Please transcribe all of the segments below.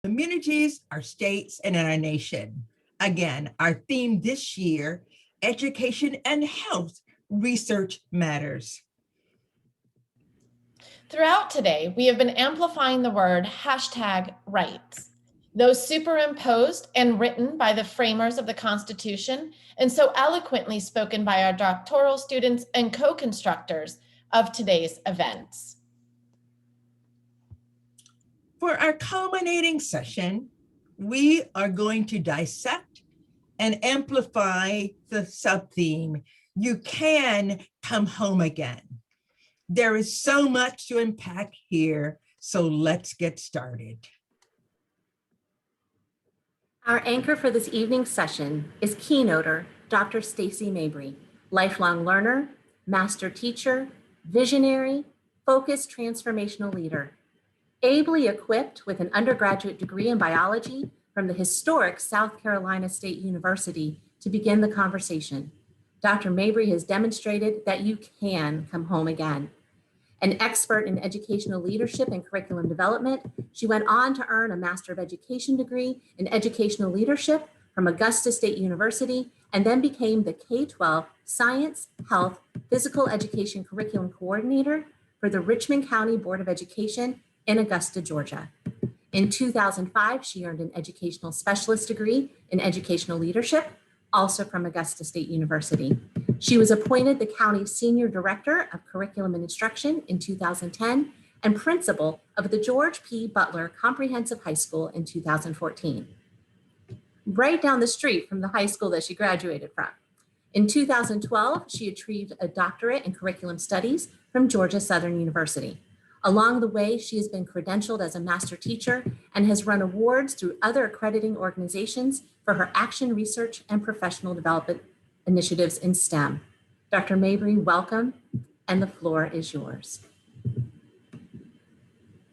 communities, our states, and in our nation. Again, our theme this year, education and health, research matters. Throughout today, we have been amplifying the word #rights, those superimposed and written by the framers of the Constitution, and so eloquently spoken by our doctoral students and co-constructors of today's events. For our culminating session, we are going to dissect and amplify the sub-theme, you can come home again. There is so much to unpack here, so let's get started. Our anchor for this evening's session is keynoter Dr. Stacy Mabry, lifelong learner, master teacher, visionary, focused transformational leader. Ably equipped with an undergraduate degree in biology from the historic South Carolina State University to begin the conversation, Dr. Mabry has demonstrated that you can come home again. An expert in educational leadership and curriculum development, she went on to earn a Master of Education degree in educational leadership from Augusta State University, and then became the K-12 Science, Health, Physical Education Curriculum Coordinator for the Richmond County Board of Education in Augusta, Georgia. In 2005, she earned an educational specialist degree in educational leadership, also from Augusta State University. She was appointed the county's Senior Director of Curriculum and Instruction in 2010 and principal of the George P. Butler Comprehensive High School in 2014, right down the street from the high school that she graduated from. In 2012, she achieved a doctorate in curriculum studies from Georgia Southern University. Along the way, she has been credentialed as a master teacher and has run awards through other accrediting organizations for her action research and professional development initiatives in STEM. Dr. Mabry, welcome, and the floor is yours.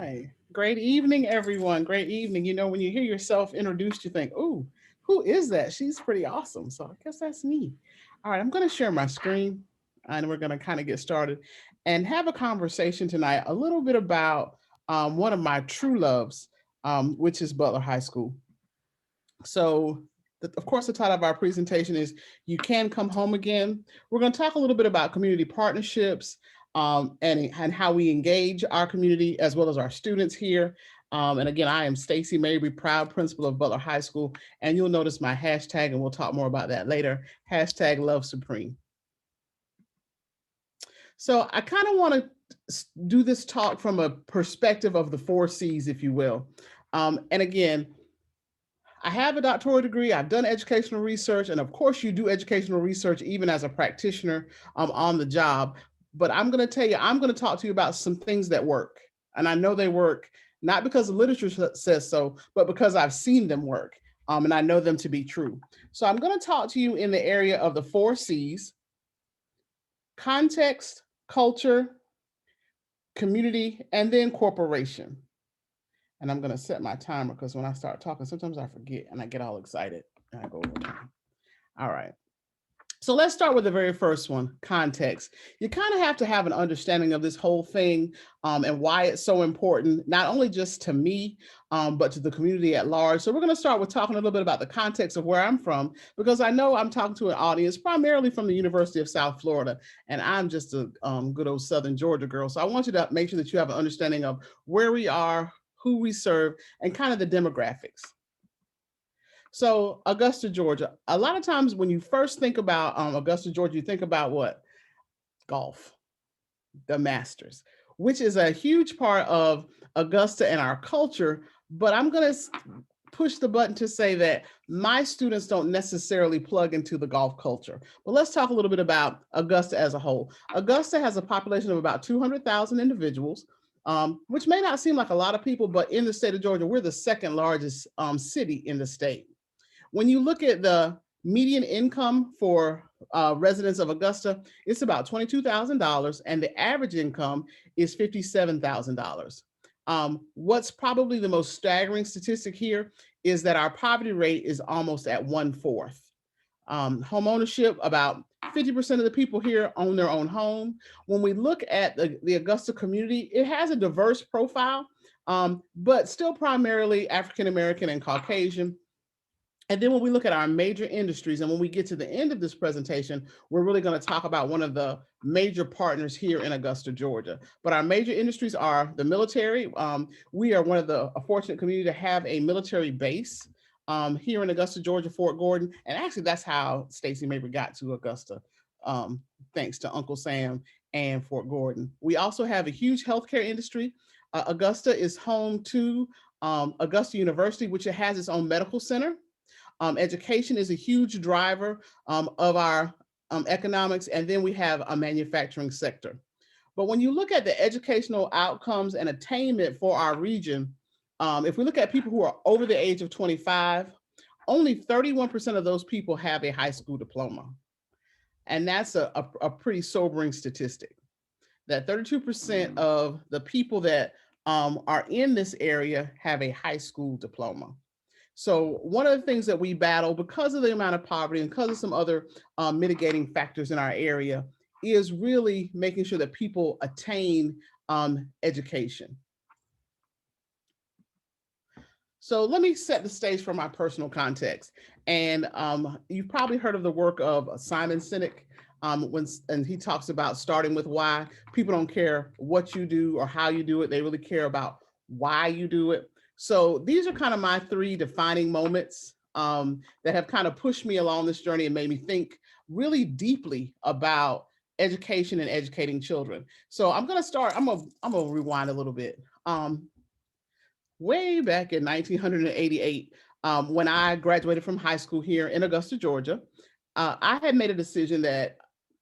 Hi, great evening, everyone. Great evening. You know, when you hear yourself introduced, you think, oh, who is that? She's pretty awesome. So I guess that's me. All right, I'm going to share my screen and we're going to kind of get started and have a conversation tonight a little bit about one of my true loves, which is Butler High School. So of course, the title of our presentation is You Can Come Home Again. We're going to talk a little bit about community partnerships and how we engage our community as well as our students here. And again, I am Stacy Mabry, proud principal of Butler High School. And you'll notice my hashtag, and we'll talk more about that later, hashtag Love Supreme. So I kind of want to do this talk from a perspective of the 4 C's, if you will. And again, I have a doctoral degree, I've done educational research, and of course you do educational research even as a practitioner on the job. But I'm going to tell you, I'm going to talk to you about some things that work. And I know they work, not because the literature says so, but because I've seen them work and I know them to be true. So I'm going to talk to you in the area of the 4 C's: context, culture, community, and then corporation. And I'm going to set my timer because when I start talking, sometimes I forget and I get all excited and I go over time. All right. So let's start with the very first one, context. You kind of have to have an understanding of this whole thing and why it's so important, not only just to me, but to the community at large. So we're going to start with talking a little bit about the context of where I'm from, because I know I'm talking to an audience primarily from the University of South Florida, and I'm just a good old Southern Georgia girl. So I want you to make sure that you have an understanding of where we are, who we serve, and kind of the demographics. So Augusta, Georgia, a lot of times when you first think about Augusta, Georgia, you think about what? Golf, the Masters, which is a huge part of Augusta and our culture. But I'm going to push the button to say that my students don't necessarily plug into the golf culture. But let's talk a little bit about Augusta as a whole. Augusta has a population of about 200,000 individuals. Which may not seem like a lot of people, but in the state of Georgia, we're the second largest city in the state. When you look at the median income for residents of Augusta, it's about $22,000, and the average income is $57,000. What's probably the most staggering statistic here is that our poverty rate is almost at 1/4. Home ownership, about 50% of the people here own their own home. When we look at the Augusta community, it has a diverse profile. but still primarily African American and Caucasian. And then when we look at our major industries, and when we get to the end of this presentation, we're really going to talk about one of the major partners here in Augusta, Georgia. But our major industries are the military. We are one of the fortunate community to have a military base here in Augusta, Georgia, Fort Gordon. And actually, that's how Stacey Mabry got to Augusta, thanks to Uncle Sam and Fort Gordon. We also have a huge healthcare industry. Augusta is home to Augusta University, which has its own medical center. Education is a huge driver of our economics, and then we have a manufacturing sector. But when you look at the educational outcomes and attainment for our region, if we look at people who are over the age of 25, only 31% of those people have a high school diploma. And that's a pretty sobering statistic, that 32% of the people that are in this area have a high school diploma. So one of the things that we battle because of the amount of poverty and because of some other mitigating factors in our area is really making sure that people attain education. So let me set the stage for my personal context. And you've probably heard of the work of Simon Sinek, and he talks about starting with why. People don't care what you do or how you do it. They really care about why you do it. So these are kind of my three defining moments that have kind of pushed me along this journey and made me think really deeply about education and educating children. So I'm going to start, I'm going to rewind a little bit. Way back in 1988, when I graduated from high school here in Augusta, Georgia, I had made a decision that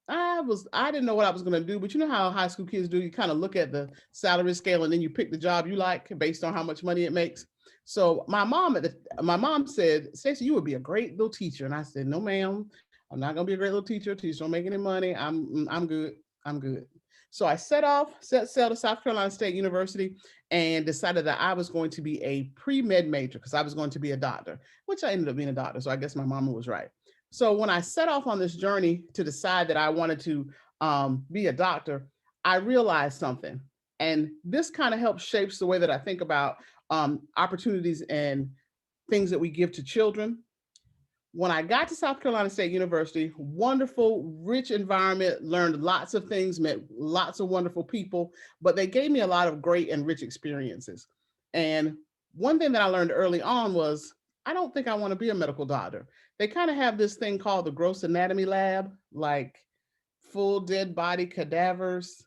I didn't know what I was going to do, but you know how high school kids do, you kind of look at the salary scale and then you pick the job you like based on how much money it makes. So my mom said, "Stacey, you would be a great little teacher." And I said, "No, ma'am, I'm not going to be a great little teacher. Teachers don't make any money. I'm good. I'm good." So I set sail to South Carolina State University and decided that I was going to be a pre-med major because I was going to be a doctor, which I ended up being a doctor. So I guess my mama was right. So when I set off on this journey to decide that I wanted to be a doctor, I realized something. And this kind of helps shapes the way that I think about opportunities and things that we give to children. When I got to South Carolina State University, wonderful, rich environment, learned lots of things, met lots of wonderful people, but they gave me a lot of great and rich experiences. And one thing that I learned early on was, I don't think I want to be a medical doctor. They kind of have this thing called the gross anatomy lab, like full dead body cadavers.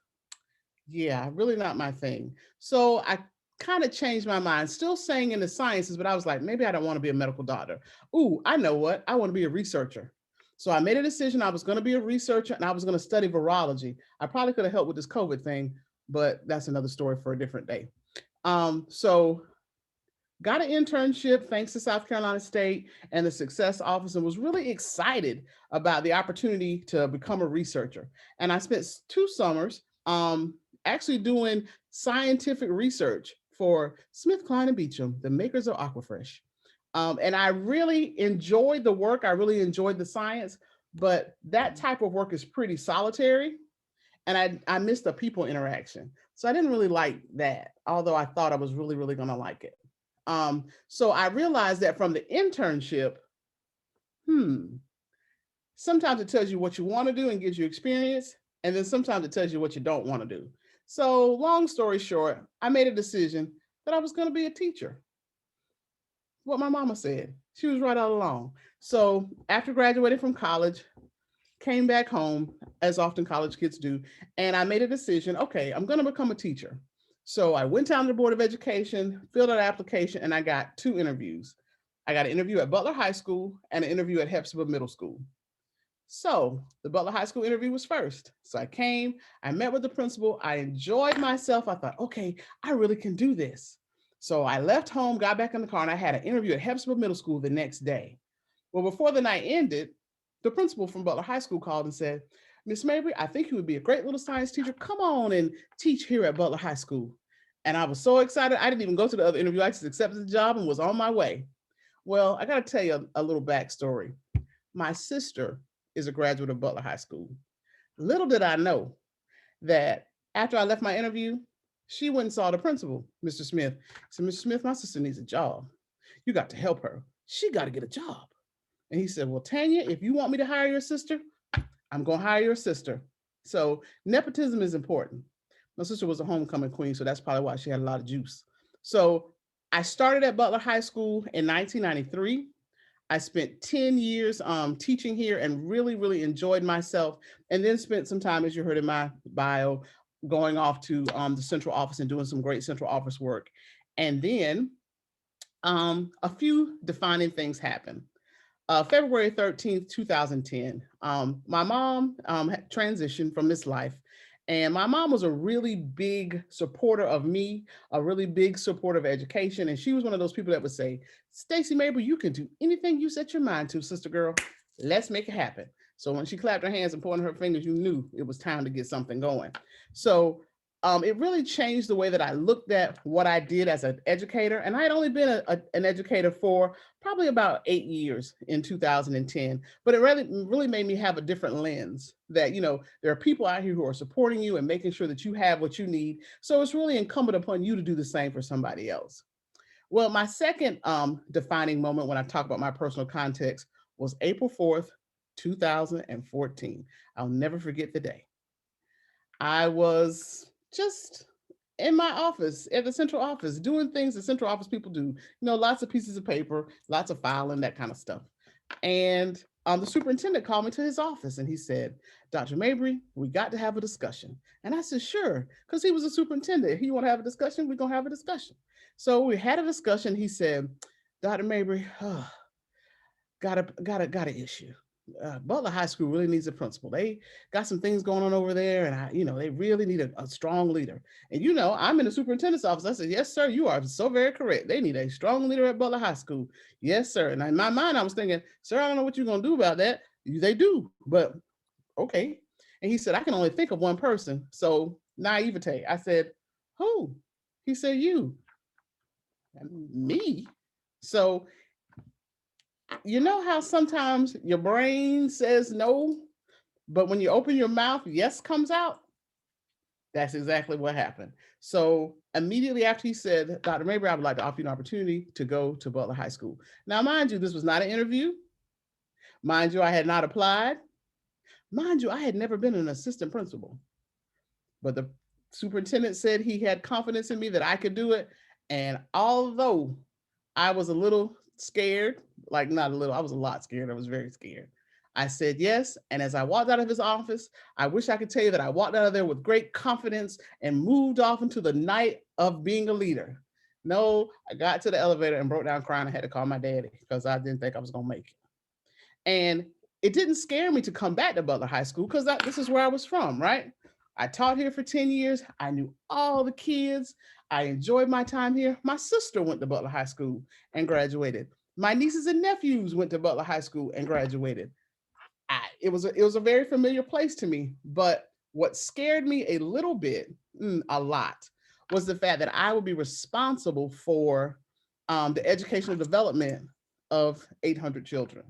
Yeah, really not my thing. So I kind of changed my mind, still saying in the sciences, but I was like, maybe I don't want to be a medical doctor. Ooh, I know what, I want to be a researcher. So I made a decision I was going to be a researcher and I was going to study virology. I probably could have helped with this COVID thing, but that's another story for a different day. So got an internship thanks to South Carolina State and the Success Office, and was really excited about the opportunity to become a researcher. And I spent 2 summers actually doing scientific research for SmithKline and Beecham, the makers of Aquafresh. And I really enjoyed the work. I really enjoyed the science, but that type of work is pretty solitary. And I missed the people interaction. So I didn't really like that, although I thought I was really, really gonna like it. So I realized that from the internship, sometimes it tells you what you want to do and gives you experience, and then sometimes it tells you what you don't want to do. So long story short, I made a decision that I was going to be a teacher. What my mama said. She was right all along. So after graduating from college, came back home, as often college kids do, and I made a decision, okay, I'm going to become a teacher. So I went down to the Board of Education, filled out an application, and I got 2 interviews. I got an interview at Butler High School and an interview at Hepzibah Middle School. So the Butler High School interview was first. So I came, I met with the principal, I enjoyed myself. I thought, okay, I really can do this. So I left home, got back in the car, and I had an interview at Hepzibah Middle School the next day. Well, before the night ended, the principal from Butler High School called and said, "Miss Mabry, I think you would be a great little science teacher. Come on and teach here at Butler High School." And I was so excited. I didn't even go to the other interview. I just accepted the job and was on my way. Well, I got to tell you a little backstory. My sister is a graduate of Butler High School. Little did I know that after I left my interview, She went and saw the principal, Mr. Smith. So Mr. Smith, my sister needs a job. You got to help her. She got to get a job. And he said, well, Tanya, if you want me to hire your sister, I'm going to hire your sister. So nepotism is important. My sister was a homecoming queen, so that's probably why she had a lot of juice. So I started at Butler High School in 1993. I spent 10 years teaching here and really, really enjoyed myself. And then spent some time, as you heard in my bio, going off to the central office and doing some great central office work. And then a few defining things happened. February 13th, 2010, my mom had transitioned from this life. And my mom was a really big supporter of me, a really big supporter of education. And she was one of those people that would say, Stacey Mabry, you can do anything you set your mind to, sister girl. Let's make it happen. So when she clapped her hands and pointed her fingers, you knew it was time to get something going. So it really changed the way that I looked at what I did as an educator. And I had only been an educator for probably about 8 years in 2010, but it really made me have a different lens that, you know, there are people out here who are supporting you and making sure that you have what you need. So it's really incumbent upon you to do the same for somebody else. Well, my second defining moment when I talk about my personal context was April 4th, 2014. I'll never forget the day. I was just in my office at the central office doing things that central office people do, you know, lots of pieces of paper, lots of filing, that kind of stuff. And the superintendent called me to his office and he said, Dr. Mabry, we got to have a discussion. And I said, sure, because he was a superintendent. If you want to have a discussion, we're going to have a discussion. So we had a discussion. He said, Dr. Mabry, got an issue. Butler High School really needs a principal. They got some things going on over there, and they really need a strong leader. And I'm in the superintendent's office. I said, yes, sir, you are so very correct. They need a strong leader at Butler High School. Yes, sir. And in my mind, I was thinking, sir, I don't know what you're gonna do about that. They do, but okay. And he said, I can only think of one person. So naivete. I said, who? He said, you. Me. So you know how sometimes your brain says no, but when you open your mouth, yes comes out? That's exactly what happened. So immediately after he said, Dr. Mabry, I would like to offer you an opportunity to go to Butler High School. Now, mind you, this was not an interview. Mind you, I had not applied. Mind you, I had never been an assistant principal. But the superintendent said he had confidence in me that I could do it. And although I was a little scared, like not a little, I was a lot scared. I was very scared. I said yes. And as I walked out of his office, I wish I could tell you that I walked out of there with great confidence and moved off into the night of being a leader. No, I got to the elevator and broke down crying. I had to call my daddy because I didn't think I was going to make it. And it didn't scare me to come back to Butler High School because this is where I was from, right? I taught here for 10 years. I knew all the kids. I enjoyed my time here. My sister went to Butler High School and graduated. My nieces and nephews went to Butler High School and graduated. It was a very familiar place to me, but what scared me a little bit, a lot, was the fact that I would be responsible for the educational development of 800 children.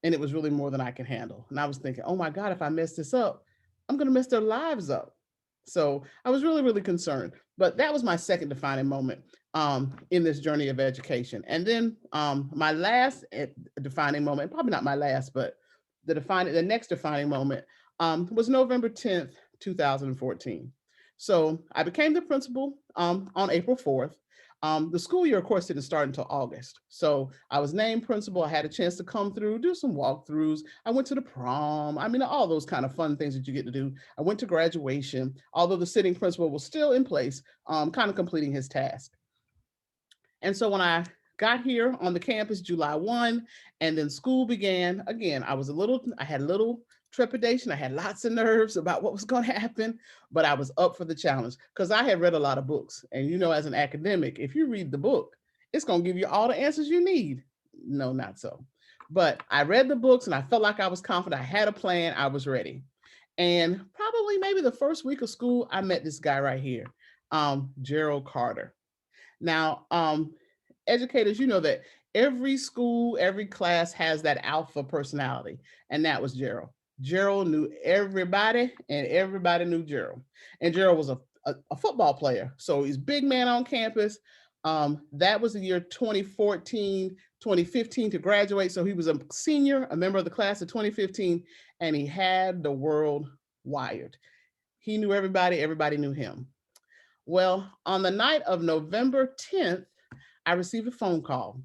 And it was really more than I can handle. And I was thinking, oh my God, if I mess this up, I'm going to mess their lives up. So I was really, really concerned. But that was my second defining moment in this journey of education. And then my last defining moment, probably not my last, but the next defining moment was November 10th, 2014. So I became the principal on April 4th. The school year, of course, didn't start until August. So I was named principal. I had a chance to come through, do some walkthroughs. I went to the prom. I mean, all those kind of fun things that you get to do. I went to graduation, although the sitting principal was still in place, kind of completing his task. And so when I got here on the campus July 1, and then school began, again, I had a little trepidation. I had lots of nerves about what was going to happen, but I was up for the challenge because I had read a lot of books. And as an academic, if you read the book, it's going to give you all the answers you need. No, not so. But I read the books and I felt like I was confident. I had a plan. I was ready. And probably maybe the first week of school, I met this guy right here, Gerald Carter. Now, educators, you know that every school, every class has that alpha personality, and that was Gerald. Gerald knew everybody, and everybody knew Gerald. And Gerald was a football player. So he's big man on campus. That was the year 2014, 2015 to graduate. So he was a senior, a member of the class of 2015, and he had the world wired. He knew everybody, everybody knew him. Well, on the night of November 10th, I received a phone call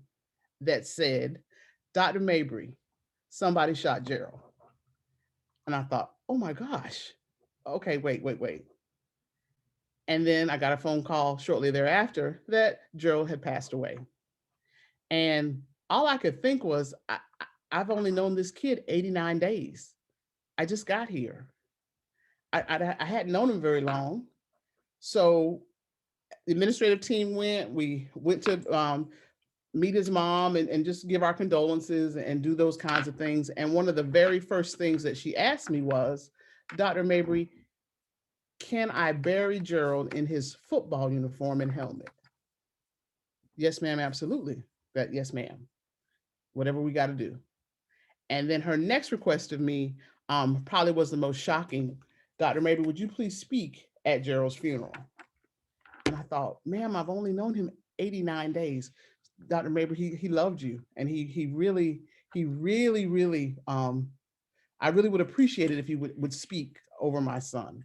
that said, Dr. Mabry, somebody shot Gerald. And I thought, oh my gosh, okay, wait. And then I got a phone call shortly thereafter that Gerald had passed away. And all I could think was, I've only known this kid 89 days. I just got here. I hadn't known him very long. So the administrative team we went to meet his mom and just give our condolences and do those kinds of things. And one of the very first things that she asked me was, Dr. Mabry, can I bury Gerald in his football uniform and helmet? Yes, ma'am, absolutely. Yes, ma'am. Whatever we got to do. And then her next request of me probably was the most shocking. Dr. Mabry, would you please speak at Gerald's funeral? And I thought, ma'am, I've only known him 89 days. Dr. Mabry, he loved you. And he really, I really would appreciate it if you would speak over my son.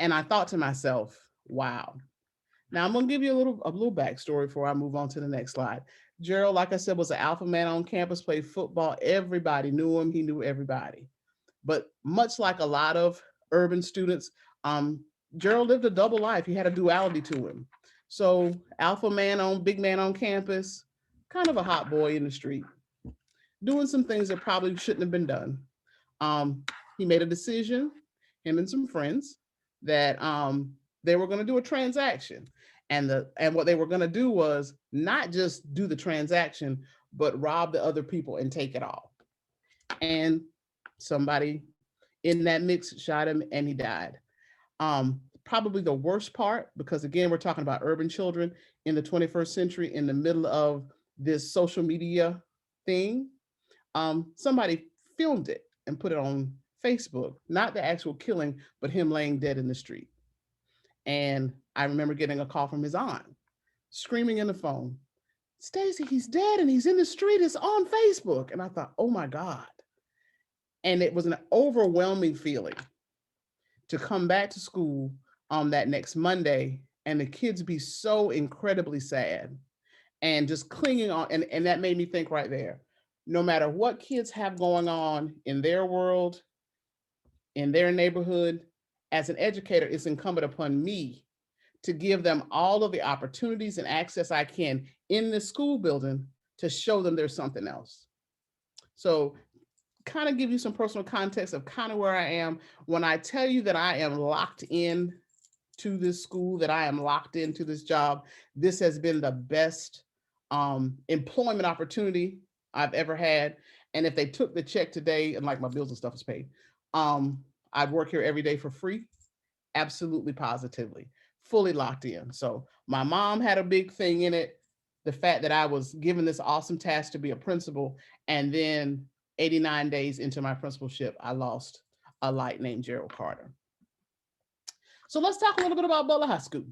And I thought to myself, wow. Now I'm gonna give you a little backstory before I move on to the next slide. Gerald, like I said, was an alpha man on campus, played football. Everybody knew him, he knew everybody. But much like a lot of urban students, Gerald lived a double life. He had a duality to him. So alpha man big man on campus, kind of a hot boy in the street, doing some things that probably shouldn't have been done. He made a decision, him and some friends, that they were going to do a transaction. And what they were going to do was not just do the transaction, but rob the other people and take it all. And somebody in that mix shot him and he died. Probably the worst part, because again, we're talking about urban children in the 21st century in the middle of this social media thing. Somebody filmed it and put it on Facebook, not the actual killing, but him laying dead in the street. And I remember getting a call from his aunt, screaming in the phone, Stacy, he's dead and he's in the street, it's on Facebook. And I thought, oh my God. And it was an overwhelming feeling to come back to school on that next Monday and the kids be so incredibly sad and just clinging on. And that made me think right there, no matter what kids have going on in their world, in their neighborhood, as an educator, it's incumbent upon me to give them all of the opportunities and access I can in the school building to show them there's something else. So kind of give you some personal context of kind of where I am. When I tell you that I am locked in to this school, that I am locked into this job, this has been the best employment opportunity I've ever had. And if they took the check today and like my bills and stuff is paid, I'd work here every day for free. Absolutely, positively, fully locked in. So my mom had a big thing in it. The fact that I was given this awesome task to be a principal, and then 89 days into my principalship, I lost a light named Gerald Carter. So let's talk a little bit about Butler High School.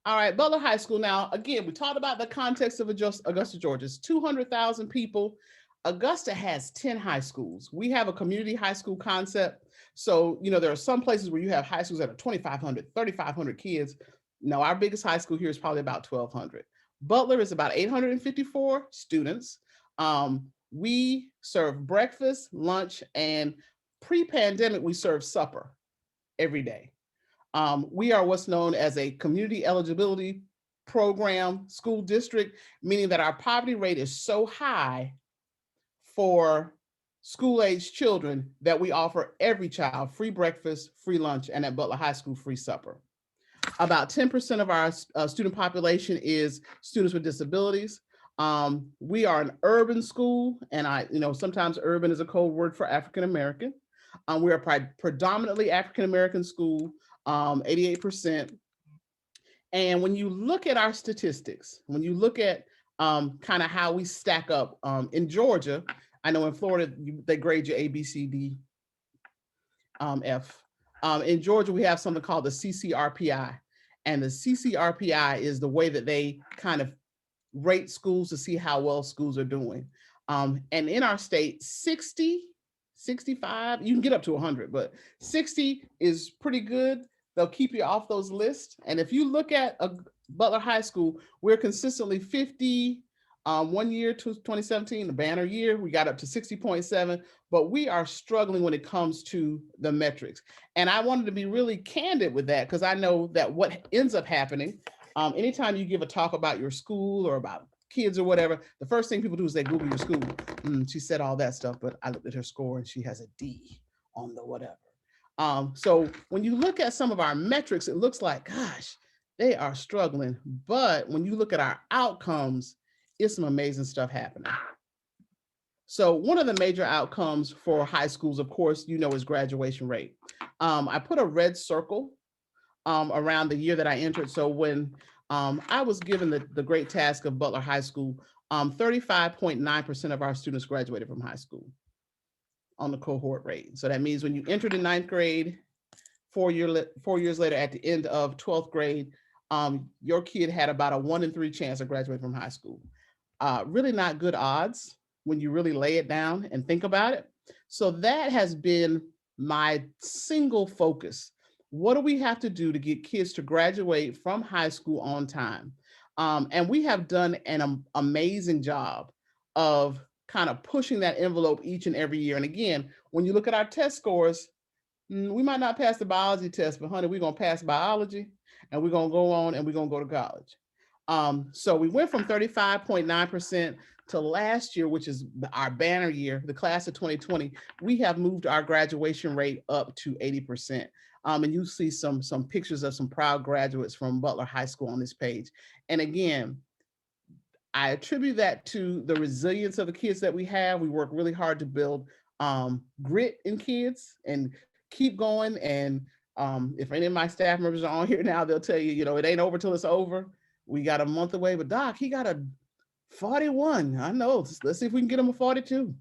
All right, Butler High School. Now, again, we talked about the context of Augusta, Georgia. It's 200,000 people. Augusta has 10 high schools. We have a community high school concept. So, there are some places where you have high schools that are 2,500, 3,500 kids. No, our biggest high school here is probably about 1,200. Butler is about 854 students. We serve breakfast, lunch, and pre-pandemic, we serve supper every day. We are what's known as a community eligibility program school district, meaning that our poverty rate is so high for school-age children that we offer every child free breakfast, free lunch, and at Butler High School, free supper. About 10% of our student population is students with disabilities. We are an urban school, and sometimes urban is a code word for African American. We are predominantly African American school, 88%. And when you look at our statistics, when you look at kind of how we stack up in Georgia, I know in Florida, they grade you A, B, C, D, F. In Georgia, we have something called the CCRPI. And the CCRPI is the way that they kind of rate schools to see how well schools are doing. And in our state, 60, 65, you can get up to 100, but 60 is pretty good. They'll keep you off those lists. And if you look at a Butler High School, we're consistently 50. One year, 2017, the banner year, we got up to 60.7, but we are struggling when it comes to the metrics. And I wanted to be really candid with that because I know that what ends up happening, anytime you give a talk about your school or about kids or whatever, the first thing people do is they Google your school. She said all that stuff, but I looked at her score and she has a D on the whatever. So when you look at some of our metrics, it looks like, gosh, they are struggling. But when you look at our outcomes, it's some amazing stuff happening. So one of the major outcomes for high schools, of course, is graduation rate. I put a red circle around the year that I entered. So when I was given the great task of Butler High School, 35.9% of our students graduated from high school on the cohort rate. So that means when you entered in ninth grade, 4 years later at the end of 12th grade, your kid had about a 1 in 3 chance of graduating from high school. Really not good odds when you really lay it down and think about it. So that has been my single focus. What do we have to do to get kids to graduate from high school on time? And we have done an amazing job of kind of pushing that envelope each and every year. And again, when you look at our test scores, we might not pass the biology test, but honey, we're going to pass biology and we're going to go on and we're going to go to college. So we went from 35.9% to last year, which is our banner year, the class of 2020, we have moved our graduation rate up to 80%. And you see some pictures of some proud graduates from Butler High School on this page. And again, I attribute that to the resilience of the kids that we have. We work really hard to build grit in kids and keep going. And if any of my staff members are on here now, they'll tell you, it ain't over till it's over. We got a month away, but Doc, he got a 41. I know. Let's see if we can get him a 42.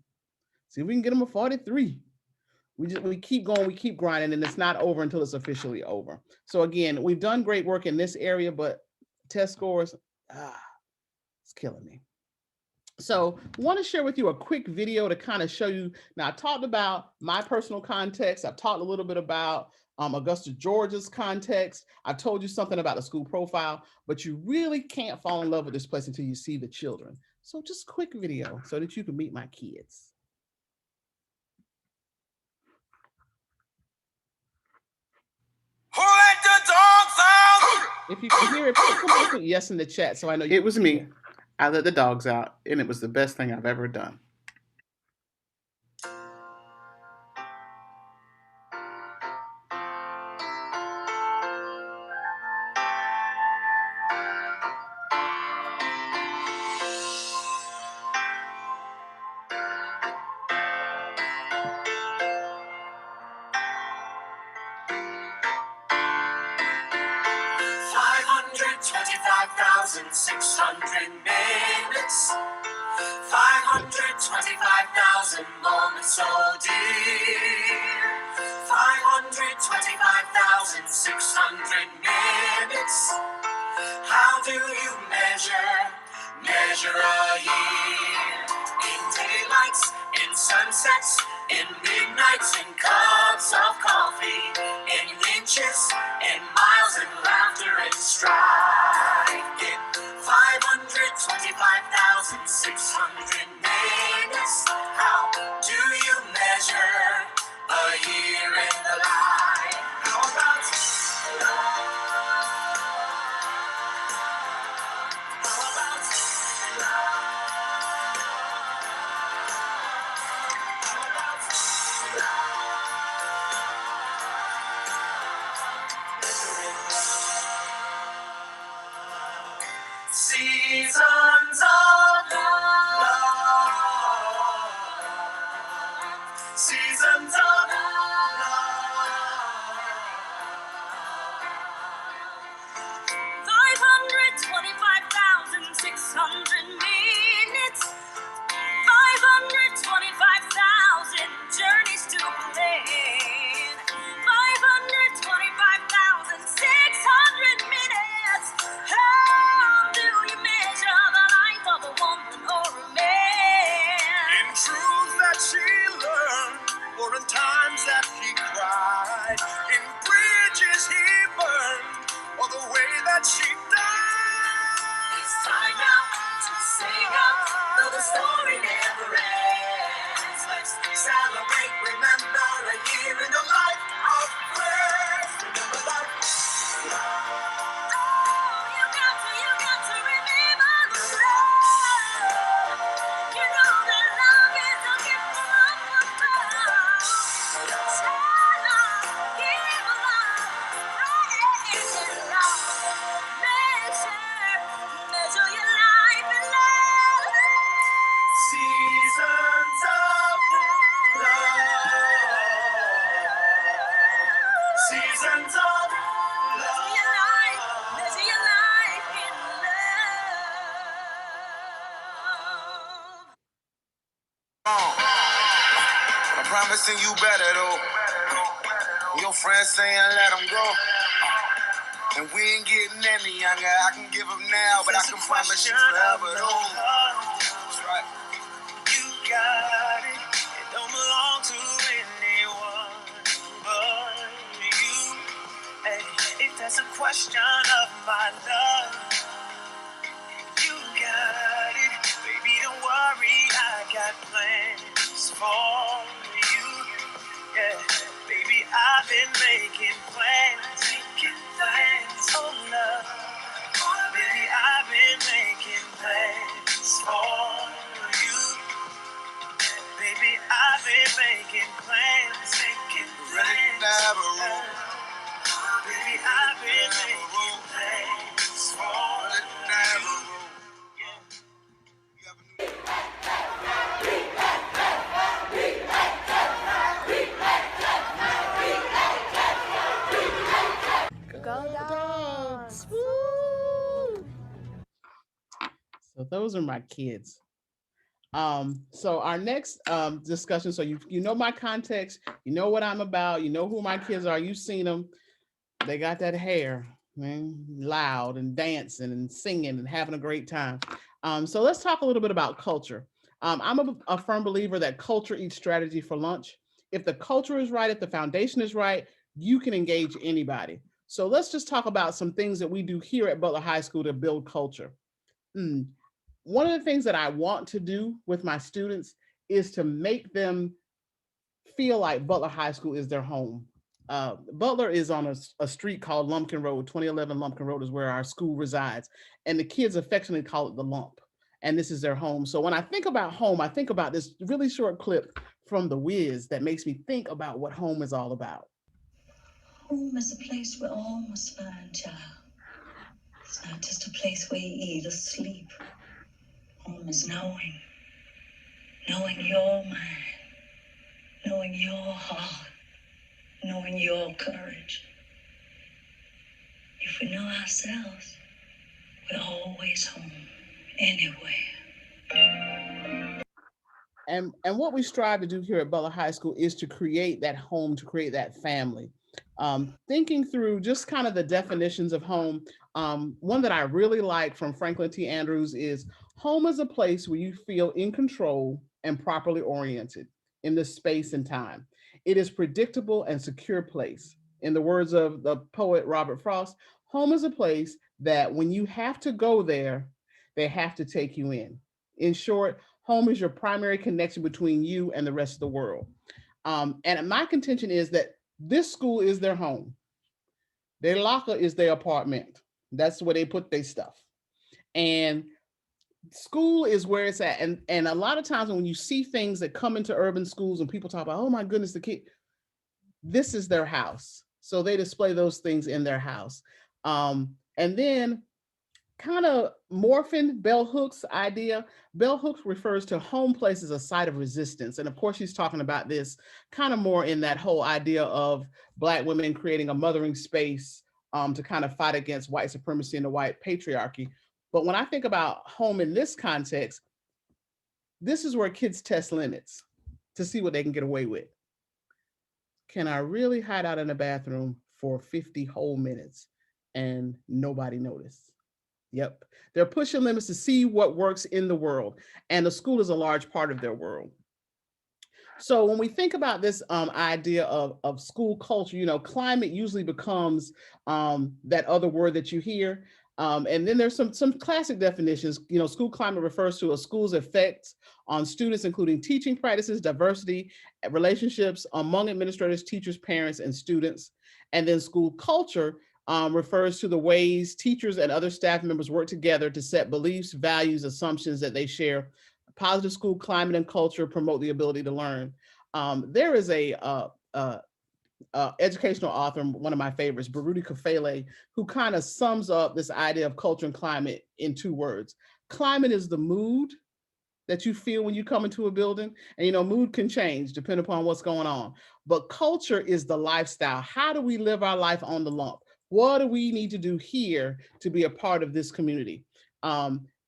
See if we can get him a 43. We keep going, we keep grinding, and it's not over until it's officially over. So again, we've done great work in this area, but test scores, it's killing me. So I want to share with you a quick video to kind of show you. Now, I talked about my personal context. I've talked a little bit about Augusta, Georgia's context. I told you something about the school profile, but you really can't fall in love with this place until you see the children. So just quick video so that you can meet my kids. Who let the dogs out? If you can hear it, put yes in the chat so I know it was me. I let the dogs out, and it was the best thing I've ever done. Minutes, 525,000 moments so dear, 525,600 minutes. How do you measure a year? In daylights, in sunsets, in midnights, in cups of coffee, in inches, in miles, in laughter and strife. In 525,600 minutes, how do you measure a year in the life? How about love? How about love? How about love? Seasons of love. promising you better though. Your friends saying let them go. And we ain't getting any younger. I can give up now, but I can promise you forever though. That's right. You got it. It don't belong to anyone but you. Hey, if that's a question of my love, you got it. Baby, don't worry, I got plans for you. Yeah, baby, I've been making plans, oh love. Baby, I've been making plans for you. Baby, I've been making plans, never wrong. Baby, I've been making plans for you. So those are my kids. So our next discussion, so you know my context, you know what I'm about, you know who my kids are, you've seen them. They got that hair, man, loud and dancing and singing and having a great time. So let's talk a little bit about culture. I'm a firm believer that culture eats strategy for lunch. If the culture is right, if the foundation is right, you can engage anybody. So let's just talk about some things that we do here at Butler High School to build culture. One of the things that I want to do with my students is to make them feel like Butler High School is their home. Butler is on a street called Lumpkin Road. 2011 Lumpkin Road is where our school resides. And the kids affectionately call it the Lump. And this is their home. So when I think about home, I think about this really short clip from The Wiz that makes me think about what home is all about. Home is a place where all must find, child. It's not just a place where you eat or sleep. Home is knowing your mind, knowing your heart, knowing your courage. If we know ourselves, we're always home, anywhere. And what we strive to do here at Butler High School is to create that home, to create that family. Thinking through just kind of the definitions of home, one that I really like from Franklin T. Andrews is home is a place where you feel in control and properly oriented in the space and time. It is predictable and secure place. In the words of the poet Robert Frost, home is a place that when you have to go there, they have to take you in. In short, home is your primary connection between you and the rest of the world. And my contention is that this school is their home. Their locker is their apartment. That's where they put their stuff. And school is where it's at. And a lot of times when you see things that come into urban schools and people talk about, oh my goodness, the kid, this is their house. So they display those things in their house. And then kind of morphing Bell Hooks' idea. Bell Hooks refers to home place as a site of resistance. And of course, she's talking about this kind of more in that whole idea of Black women creating a mothering space to kind of fight against white supremacy and the white patriarchy. But when I think about home in this context, this is where kids test limits to see what they can get away with. Can I really hide out in the bathroom for 50 whole minutes and nobody notice? Yep. They're pushing limits to see what works in the world. And the school is a large part of their world. So when we think about this idea of school culture, climate usually becomes that other word that you hear. And then there's some classic definitions. School climate refers to a school's effects on students, including teaching practices, diversity, relationships among administrators, teachers, parents, and students. And then school culture refers to the ways teachers and other staff members work together to set beliefs, values, assumptions that they share. Positive school climate and culture promote the ability to learn. There is a educational author, one of my favorites, Baruti Kafele, who kind of sums up this idea of culture and climate in 2 words. Climate is the mood that you feel when you come into a building. And mood can change depending upon what's going on. But culture is the lifestyle. How do we live our life on the lump? What do we need to do here to be a part of this community?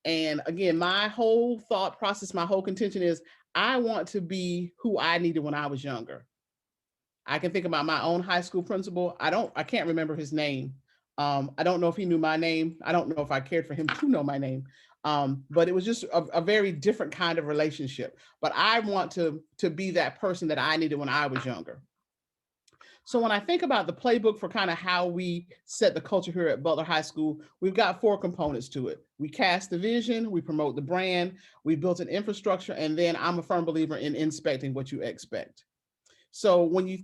And again, my whole thought process, my whole contention is I want to be who I needed when I was younger. I can think about my own high school principal. I can't remember his name. I don't know if he knew my name. I don't know if I cared for him to know my name. But it was just a very different kind of relationship. But I want to be that person that I needed when I was younger. So when I think about the playbook for kind of how we set the culture here at Butler High School, we've got 4 components to it. We cast the vision, we promote the brand, we built an infrastructure, and then I'm a firm believer in inspecting what you expect. So when you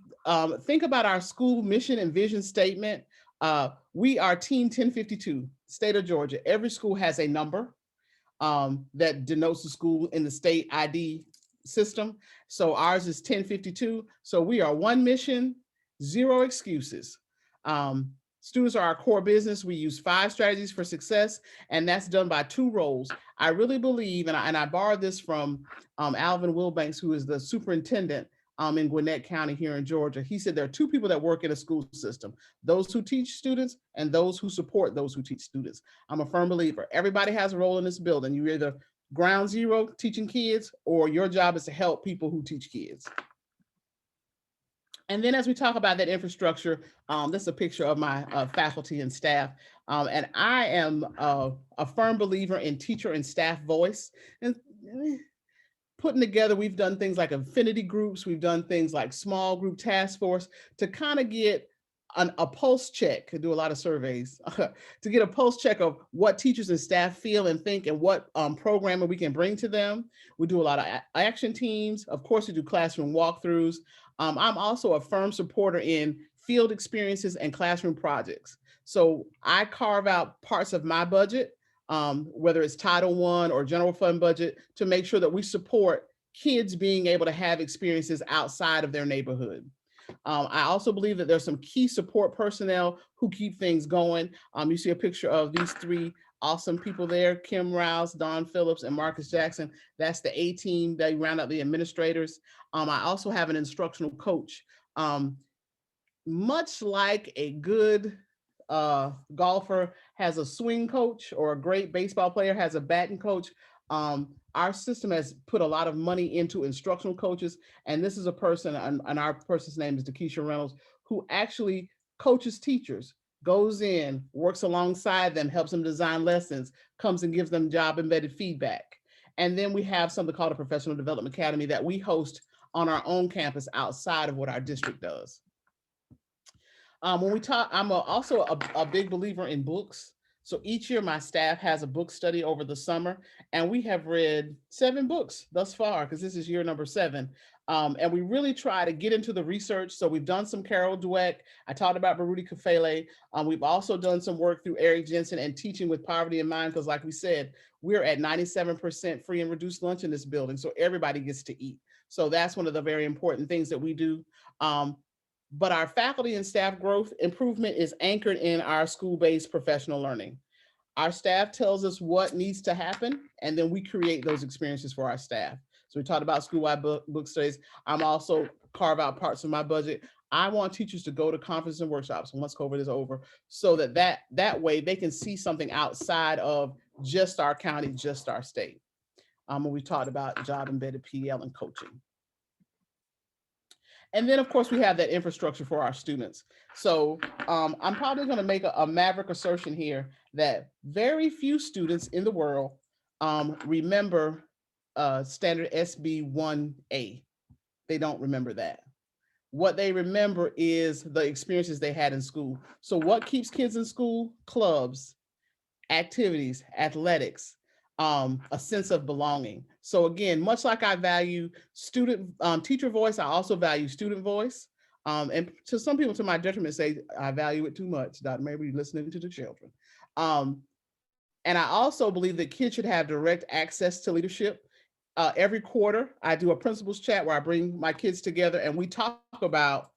think about our school mission and vision statement, we are Team 1052, state of Georgia. Every school has a number that denotes the school in the state ID system. So ours is 1052. So we are one mission, 0 excuses. Students are our core business. We use 5 strategies for success, and that's done by 2 roles. I really believe, and I borrowed this from Alvin Wilbanks, who is the superintendent in Gwinnett County here in Georgia. He said there are 2 people that work in a school system: those who teach students and those who support those who teach students. I'm a firm believer. Everybody has a role in this building. You're either ground zero teaching kids, or your job is to help people who teach kids. And then as we talk about that infrastructure, this is a picture of my faculty and staff. And I am a firm believer in teacher and staff voice. And putting together, we've done things like affinity groups, we've done things like small group task force to kind of get a pulse check, do a lot of surveys, to get a pulse check of what teachers and staff feel and think, and what programming we can bring to them. We do a lot of action teams. Of course, we do classroom walkthroughs. I'm also a firm supporter in field experiences and classroom projects. So I carve out parts of my budget, whether it's Title I or general fund budget, to make sure that we support kids being able to have experiences outside of their neighborhood. I also believe that there's some key support personnel who keep things going. You see a picture of these 3 awesome people there: Kim Rouse, Don Phillips, and Marcus Jackson. That's the A team. They round out the administrators. I also have an instructional coach. Much like a good golfer has a swing coach, or a great baseball player has a batting coach, our system has put a lot of money into instructional coaches. And this is a person, and our person's name is Dakisha Reynolds, who actually coaches teachers, goes in, works alongside them, helps them design lessons, comes and gives them job embedded feedback. And then we have something called a Professional Development Academy that we host on our own campus outside of what our district does. When we talk, I'm also a big believer in books. So each year my staff has a book study over the summer, and we have read 7 books thus far, because this is year number 7. And we really try to get into the research. So we've done some Carol Dweck. I talked about Baruti Kafele. We've also done some work through Eric Jensen and Teaching with Poverty in Mind, because like we said, we're at 97% free and reduced lunch in this building. So everybody gets to eat. So that's one of the very important things that we do. But our faculty and staff growth improvement is anchored in our school-based professional learning. Our staff tells us what needs to happen, and then we create those experiences for our staff. So we talked about school-wide book studies. I'm also carve out parts of my budget. I want teachers to go to conferences and workshops once COVID is over, so that way they can see something outside of just our county, just our state. When we talked about job embedded PL and coaching. And then, of course, we have that infrastructure for our students. So I'm probably going to make a maverick assertion here that very few students in the world remember standard SB 1A. They don't remember that. What they remember is the experiences they had in school. So what keeps kids in school? Clubs, activities, athletics, a sense of belonging. So again, much like I value student teacher voice, I also value student voice. And to some people, to my detriment, say I value it too much. Dr. Mabry, listening to the children. And I also believe that kids should have direct access to leadership. Every quarter, I do a principals chat where I bring my kids together and we talk about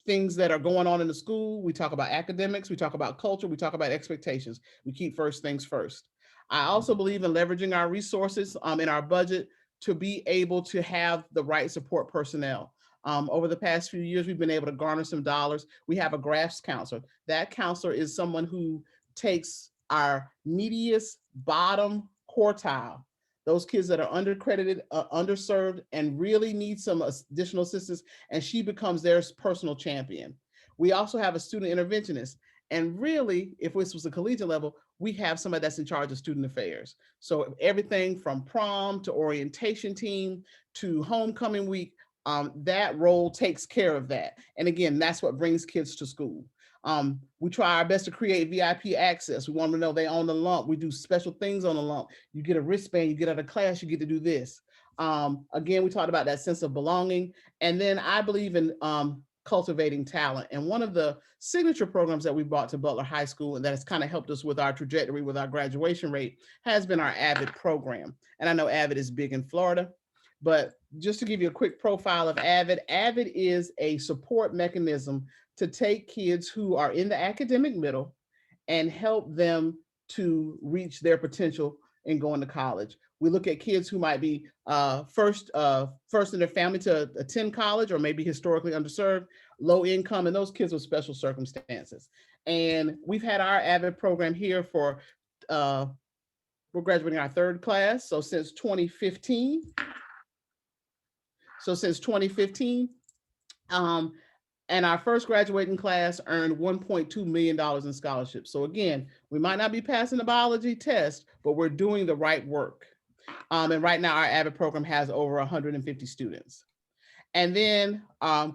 things that are going on in the school. We talk about academics, we talk about culture, we talk about expectations. We keep first things first. I also believe in leveraging our resources in our budget to be able to have the right support personnel. Over the past few years, we've been able to garner some dollars. We have a grants counselor. That counselor is someone who takes our neediest bottom quartile, those kids that are undercredited, underserved, and really need some additional assistance, and she becomes their personal champion. We also have a student interventionist. And really, if this was a collegiate level, we have somebody that's in charge of student affairs. So everything from prom to orientation team to homecoming week, that role takes care of that. And again, that's what brings kids to school. We try our best to create VIP access. We want them to know they own the lump. We do special things on the lump. You get a wristband, you get out of class, you get to do this. Again, we talked about that sense of belonging. And then I believe in cultivating talent. And one of the signature programs that we brought to Butler High School and that has kind of helped us with our trajectory, with our graduation rate, has been our AVID program. And I know AVID is big in Florida, but just to give you a quick profile of AVID, AVID is a support mechanism to take kids who are in the academic middle and help them to reach their potential in going to college. We look at kids who might be first in their family to attend college, or maybe historically underserved, low income, and those kids with special circumstances. And we've had our AVID program here for, we're graduating our third class. So since 2015, and our first graduating class earned $1.2 million in scholarships. So again, we might not be passing the biology test, but we're doing the right work. And right now our AVID program has over 150 students. And then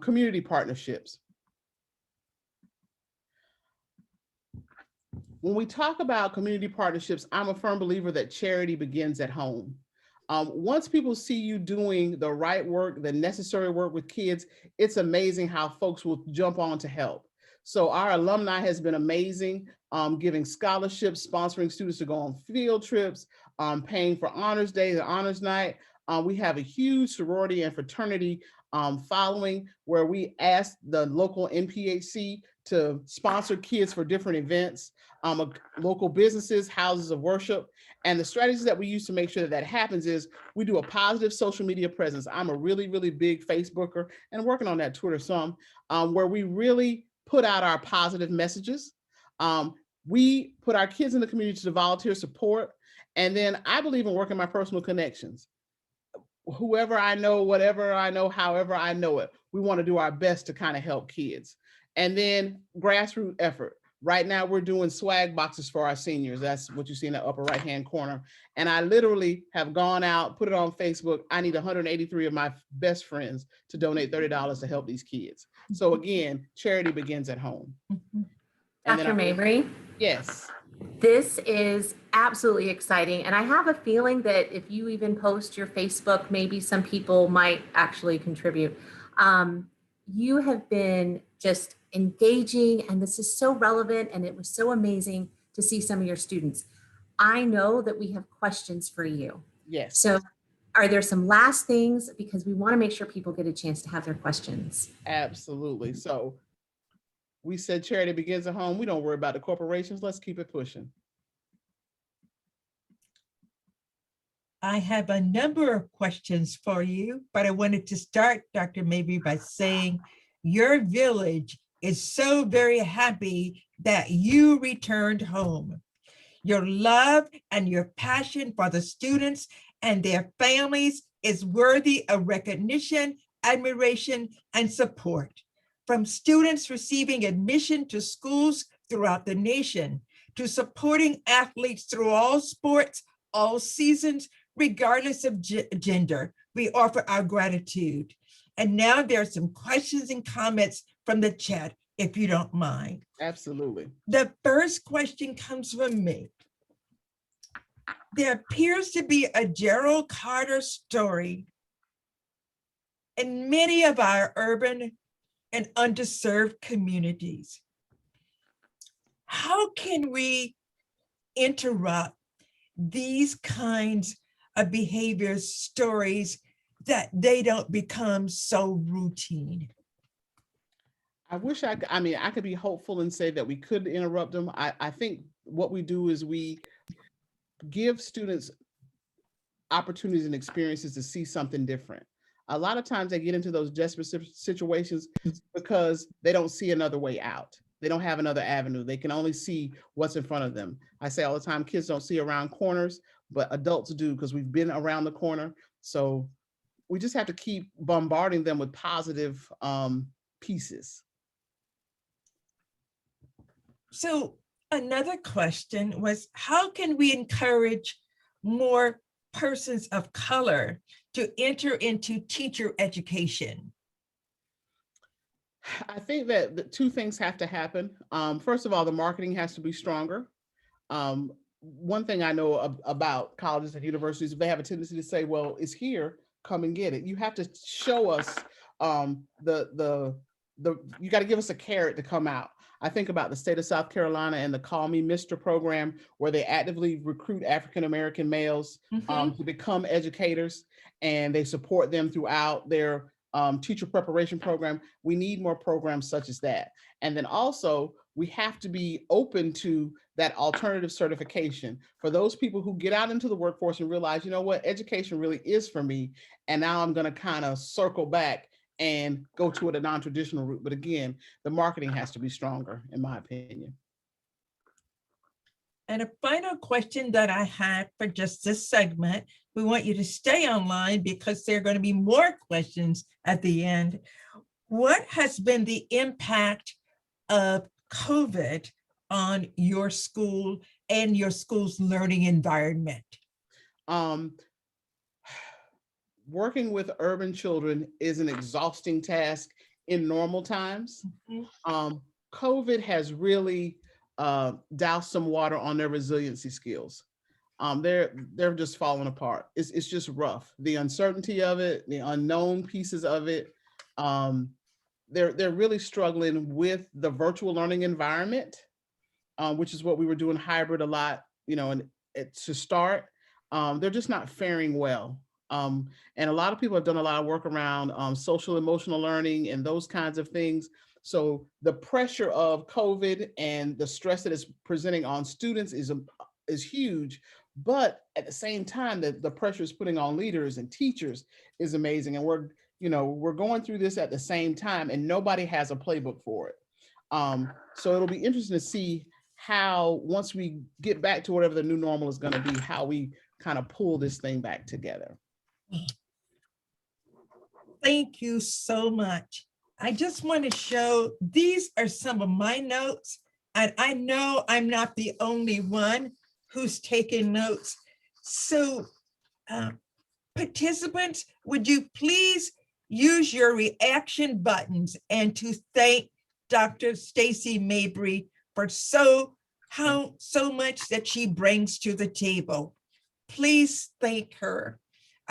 community partnerships. When we talk about community partnerships, I'm a firm believer that charity begins at home. Once people see you doing the right work, the necessary work with kids, it's amazing how folks will jump on to help. So our alumni has been amazing, giving scholarships, sponsoring students to go on field trips, paying for honors days and honors night. We have a huge sorority and fraternity following, where we ask the local NPHC to sponsor kids for different events, local businesses, houses of worship. And the strategies that we use to make sure that that happens is we do a positive social media presence. I'm a really, really big Facebooker and working on that Twitter some, where we really put out our positive messages. We put our kids in the community to volunteer support. And then I believe in working my personal connections. Whoever I know, whatever I know, however I know it, we want to do our best to kind of help kids. And then grassroots effort. Right now we're doing swag boxes for our seniors. That's what you see in the upper right-hand corner. And I literally have gone out, put it on Facebook. I need 183 of my best friends to donate $30 to help these kids. So again, charity begins at home. Dr. Mabry? Yes. This is absolutely exciting. And I have a feeling that if you even post your Facebook, maybe some people might actually contribute. You have been just engaging, and this is so relevant, and it was so amazing to see some of your students. I know that we have questions for you. Yes. So are there some last things, because we want to make sure people get a chance to have their questions? Absolutely. So we said charity begins at home. We don't worry about the corporations. Let's keep it pushing. I have a number of questions for you, but I wanted to start, Dr. Mabry, by saying your village is so very happy that you returned home. Your love and your passion for the students and their families is worthy of recognition, admiration, and support. From students receiving admission to schools throughout the nation, to supporting athletes through all sports, all seasons, regardless of gender, we offer our gratitude. And now there are some questions and comments from the chat, if you don't mind. Absolutely. The first question comes from me. There appears to be a Gerald Carter story in many of our urban and underserved communities. How can we interrupt these kinds of behaviors, stories, that they don't become so routine? I wish I could be hopeful and say that we could interrupt them. I think what we do is we give students opportunities and experiences to see something different. A lot of times they get into those desperate situations because they don't see another way out. They don't have another avenue. They can only see what's in front of them. I say all the time, kids don't see around corners, but adults do, because we've been around the corner. So we just have to keep bombarding them with positive pieces. So another question was, how can we encourage more persons of color to enter into teacher education? I think that the two things have to happen. First of all, the marketing has to be stronger. One thing I know about colleges and universities, they have a tendency to say, well, it's here, come and get it. You have to show us you got to give us a carrot to come out. I think about the state of South Carolina and the Call Me Mr. program, where they actively recruit African-American males to become educators, and they support them throughout their teacher preparation program. We need more programs such as that. And then also, we have to be open to that alternative certification for those people who get out into the workforce and realize, you know what, education really is for me. And now I'm going to kind of circle back and go to it a non-traditional route. But again, the marketing has to be stronger, in my opinion. And a final question that I had for just this segment, we want you to stay online because there are going to be more questions at the end. What has been the impact of COVID on your school and your school's learning environment? Working with urban children is an exhausting task in normal times. COVID has really doused some water on their resiliency skills. They're just falling apart. It's just rough. The uncertainty of it, the unknown pieces of it. They're really struggling with the virtual learning environment, which is what we were doing hybrid a lot, and to start. They're just not faring well. And a lot of people have done a lot of work around social emotional learning and those kinds of things. So the pressure of COVID and the stress that it's presenting on students is huge. But at the same time, the pressure it's putting on leaders and teachers is amazing. And we're going through this at the same time, and nobody has a playbook for it. So it'll be interesting to see how, once we get back to whatever the new normal is going to be, how we kind of pull this thing back together. Thank you so much. I just want to show, these are some of my notes, and I know I'm not the only one who's taking notes. So participants, would you please use your reaction buttons and to thank Dr. Stacey Mabry for so much that she brings to the table. Please thank her.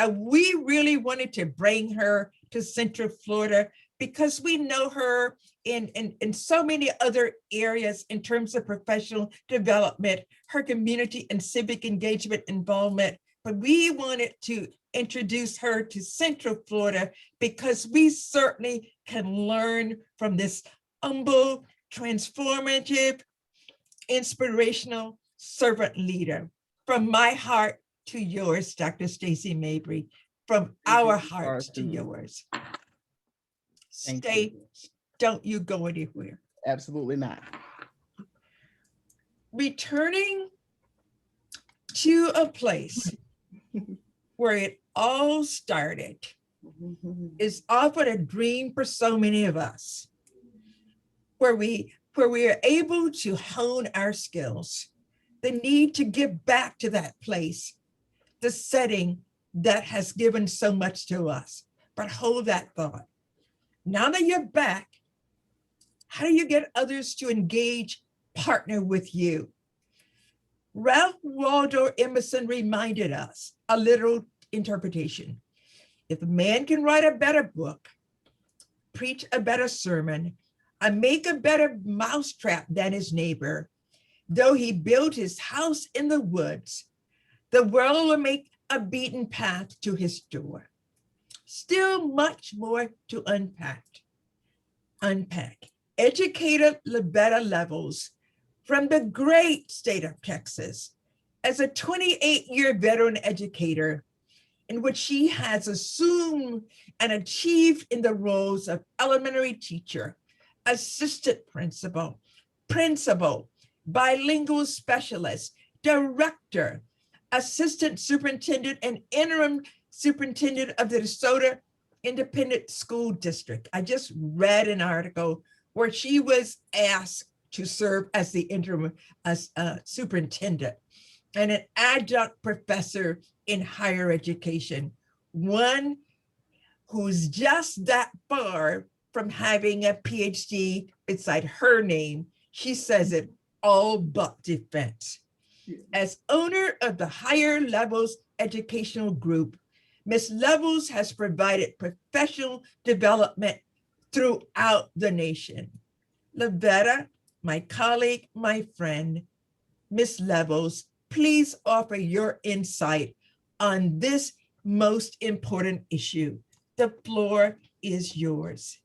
We really wanted to bring her to Central Florida because we know her in so many other areas in terms of professional development, her community and civic engagement involvement. But we wanted to introduce her to Central Florida because we certainly can learn from this humble, transformative, inspirational servant leader. From my heart to yours, Dr. Stacey Mabry, from our hearts to yours. Stay, don't you go anywhere. Absolutely not. Returning to a place where it all started is often a dream for so many of us, where we are able to hone our skills, the need to give back to that place, the setting that has given so much to us. But hold that thought. Now that you're back, how do you get others to engage, partner with you? Ralph Waldo Emerson reminded us, a literal interpretation. If a man can write a better book, preach a better sermon, and make a better mousetrap than his neighbor, though he built his house in the woods, the world will make a beaten path to his door. Still much more to unpack. Educator Loretta Levels from the great state of Texas, as a 28-year veteran educator, in which she has assumed and achieved in the roles of elementary teacher, assistant principal, principal, bilingual specialist, director, assistant superintendent, and interim superintendent of the DeSoto Independent School District. I just read an article where she was asked to serve as the interim superintendent, and an adjunct professor in higher education, one who's just that far from having a PhD beside her name. She says it all but defense. As owner of the Higher Levels Educational Group, Ms. Levels has provided professional development throughout the nation. Lavetta, my colleague, my friend, Ms. Levels, please offer your insight on this most important issue. The floor is yours.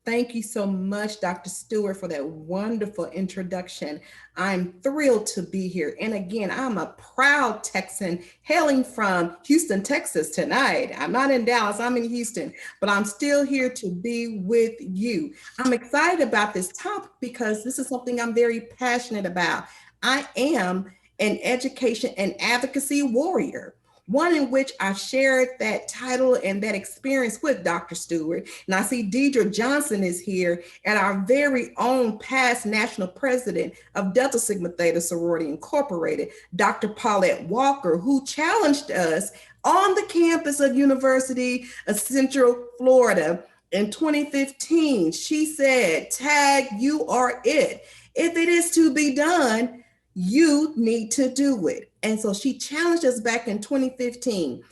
Thank you so much, Dr. Stewart, for that wonderful introduction. I'm thrilled to be here. And again, I'm a proud Texan hailing from Houston, Texas tonight. I'm not in Dallas, I'm in Houston, but I'm still here to be with you. I'm excited about this topic because this is something I'm very passionate about. I am an education and advocacy warrior, one in which I shared that title and that experience with Dr. Stewart. And I see Deidre Johnson is here, and our very own past national president of Delta Sigma Theta Sorority Incorporated, Dr. Paulette Walker, who challenged us on the campus of University of Central Florida in 2015. She said, "Tag, you are it. If it is to be done, you need to do it." And so she challenged us back in 2015.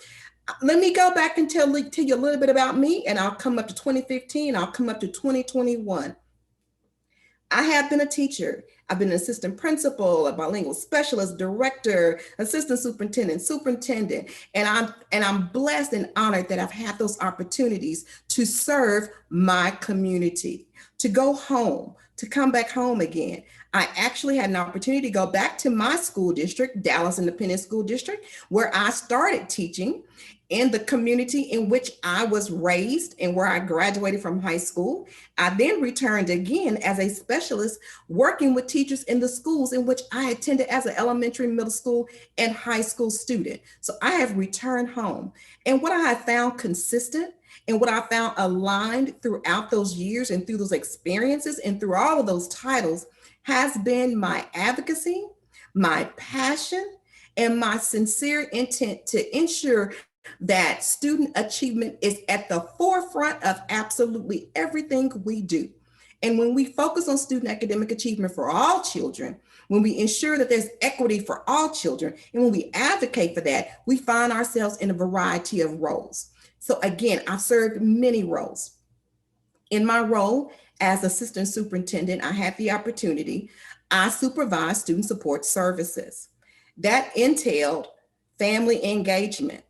Let me go back and tell you a little bit about me, and I'll come up to 2015, I'll come up to 2021. I have been a teacher. I've been an assistant principal, a bilingual specialist, director, assistant superintendent, and I'm blessed and honored that I've had those opportunities to serve my community, to go home, to come back home again. I actually had an opportunity to go back to my school district, Dallas Independent School District, where I started teaching in the community in which I was raised and where I graduated from high school. I then returned again as a specialist working with teachers in the schools in which I attended as an elementary, middle school, and high school student. So I have returned home. And what I have found consistent and what I found aligned throughout those years and through those experiences and through all of those titles has been my advocacy, my passion, and my sincere intent to ensure that student achievement is at the forefront of absolutely everything we do. And when we focus on student academic achievement for all children, when we ensure that there's equity for all children, and when we advocate for that, we find ourselves in a variety of roles. So again, I've served many roles. In my role as assistant superintendent, I had the opportunity, I supervised student support services. That entailed family engagement.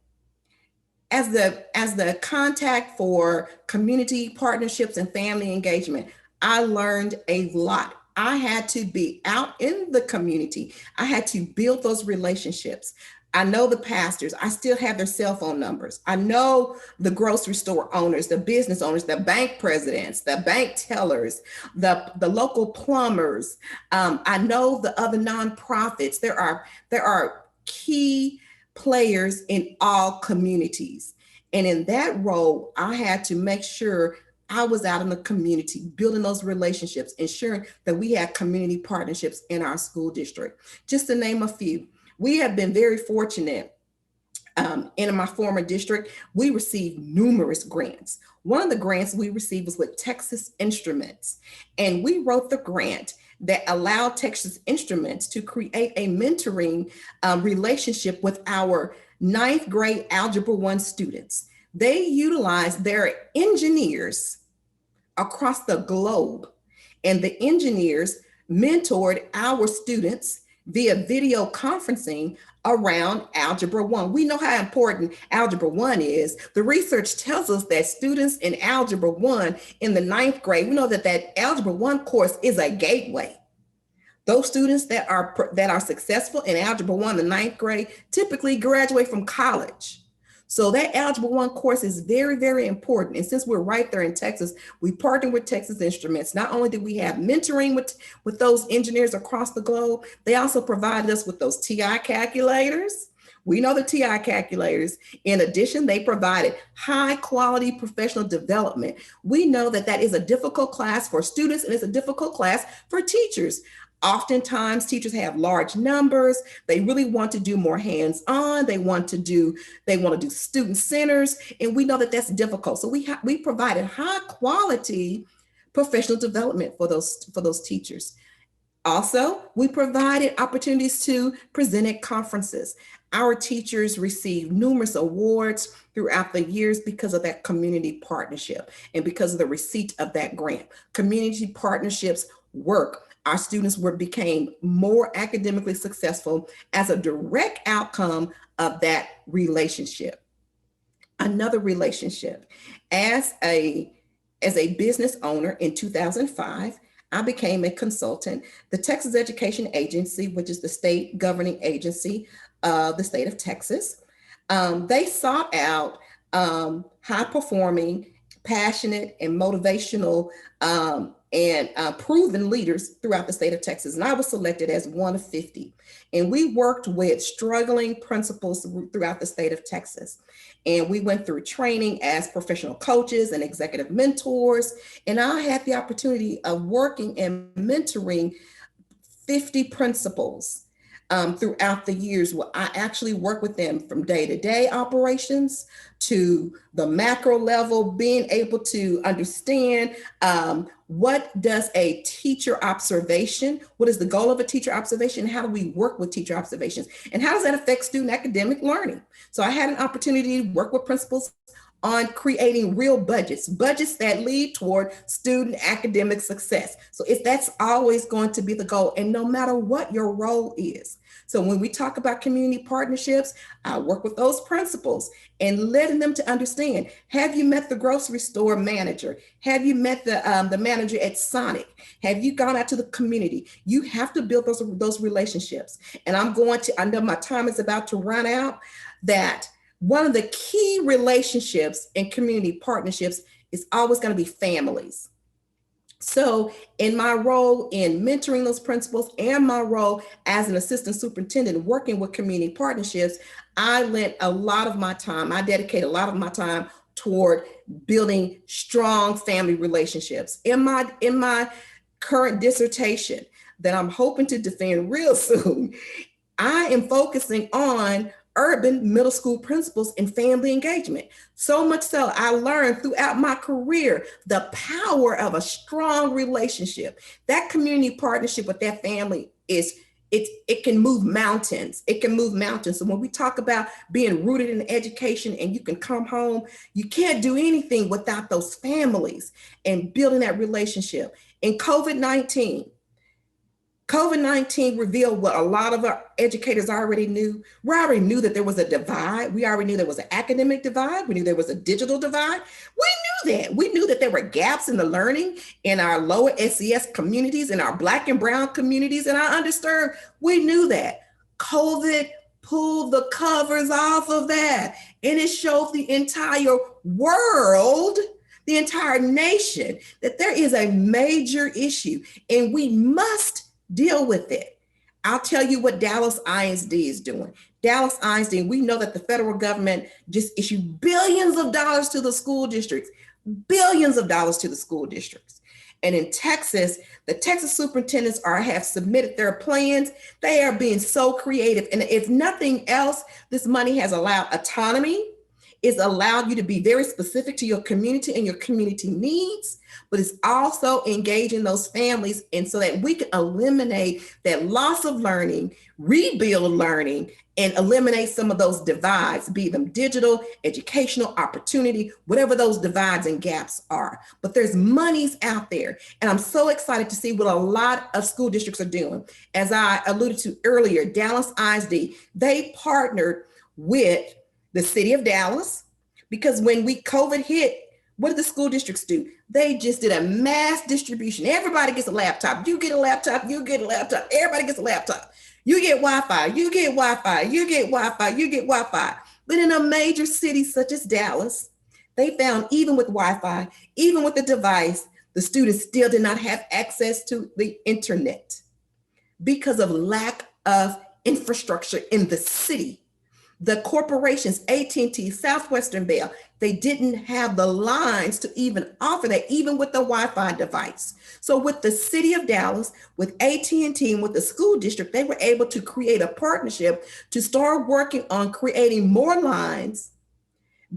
As the contact for community partnerships and family engagement, I learned a lot. I had to be out in the community. I had to build those relationships. I know the pastors. I still have their cell phone numbers. I know the grocery store owners, the business owners, the bank presidents, the bank tellers, the local plumbers. I know the other nonprofits. There are key players in all communities. And in that role, I had to make sure I was out in the community, building those relationships, ensuring that we had community partnerships in our school district. Just to name a few, we have been very fortunate. In my former district, we received numerous grants. One of the grants we received was with Texas Instruments, and we wrote the grant that allowed Texas Instruments to create a mentoring relationship with our 9th grade Algebra 1 students. They utilized their engineers across the globe, and the engineers mentored our students via video conferencing around Algebra 1. We know how important Algebra 1 is. The research tells us that students in Algebra 1 in the 9th grade, we know that Algebra 1 course is a gateway. Those students that are successful in Algebra 1 in the 9th grade typically graduate from college. So that Algebra 1 course is very, very important. And since we're right there in Texas, we partner with Texas Instruments. Not only do we have mentoring with those engineers across the globe, they also provided us with those TI calculators. We know the TI calculators. In addition, they provided high quality professional development. We know that that is a difficult class for students and it's a difficult class for teachers. Oftentimes teachers have large numbers. They really want to do more hands-on. They want to do student centers. And we know that that's difficult. So we provided high quality professional development for those teachers. Also, we provided opportunities to present at conferences. Our teachers received numerous awards throughout the years because of that community partnership and because of the receipt of that grant. Community partnerships work. Our students became more academically successful as a direct outcome of that relationship. Another relationship. As a business owner in 2005, I became a consultant. The Texas Education Agency, which is the state governing agency of the state of Texas, they sought out high-performing, passionate, and motivational and proven leaders throughout the state of Texas. And I was selected as one of 50. And we worked with struggling principals throughout the state of Texas. And we went through training as professional coaches and executive mentors. And I had the opportunity of working and mentoring 50 principals throughout the years, where I actually work with them from day-to-day operations to the macro level, being able to understand what does a teacher observation, what is the goal of a teacher observation, how do we work with teacher observations, and how does that affect student academic learning? So I had an opportunity to work with principals on creating real budgets that lead toward student academic success. So that's always going to be the goal, and no matter what your role is. So when we talk about community partnerships, I work with those principals and letting them to understand, have you met the grocery store manager? Have you met the manager at Sonic? Have you gone out to the community? You have to build those relationships. And I know my time is about to run out, that one of the key relationships in community partnerships is always going to be families. So in my role in mentoring those principals and my role as an assistant superintendent working with community partnerships, I dedicated a lot of my time toward building strong family relationships. In my current dissertation that I'm hoping to defend real soon, I am focusing on urban middle school principals and family engagement. So much so I learned throughout my career the power of a strong relationship. That community partnership with that family it can move mountains. It can move mountains. So when we talk about being rooted in education and you can come home, you can't do anything without those families and building that relationship. In COVID-19 revealed what a lot of our educators already knew. We already knew that there was a divide. We already knew there was an academic divide. We knew there was a digital divide. We knew that. We knew that there were gaps in the learning in our lower SES communities, in our Black and Brown communities, and our underserved. We knew that. COVID pulled the covers off of that, and it showed the entire world, the entire nation, that there is a major issue, and we must deal with it. I'll tell you what Dallas ISD is doing. Dallas ISD, we know that the federal government just issued billions of dollars to the school districts, billions of dollars to the school districts. And in Texas, the Texas superintendents have submitted their plans. They are being so creative. And if nothing else, this money has allowed autonomy. It's allowed you to be very specific to your community and your community needs, but it's also engaging those families, and so that we can eliminate that loss of learning, rebuild learning, and eliminate some of those divides, be them digital, educational, opportunity, whatever those divides and gaps are. But there's monies out there, and I'm so excited to see what a lot of school districts are doing. As I alluded to earlier, Dallas ISD, they partnered with the city of Dallas, because when COVID hit, what did the school districts do? They just did a mass distribution. Everybody gets a laptop. You get a laptop, you get a laptop, everybody gets a laptop. You get Wi-Fi, you get Wi-Fi, you get Wi-Fi, you get Wi-Fi. But in a major city such as Dallas, they found even with Wi-Fi, even with the device, the students still did not have access to the internet because of lack of infrastructure in the city. The corporations, AT&T, Southwestern Bell, they didn't have the lines to even offer that, even with the Wi-Fi device. So with the city of Dallas, with AT&T, and with the school district, they were able to create a partnership to start working on creating more lines,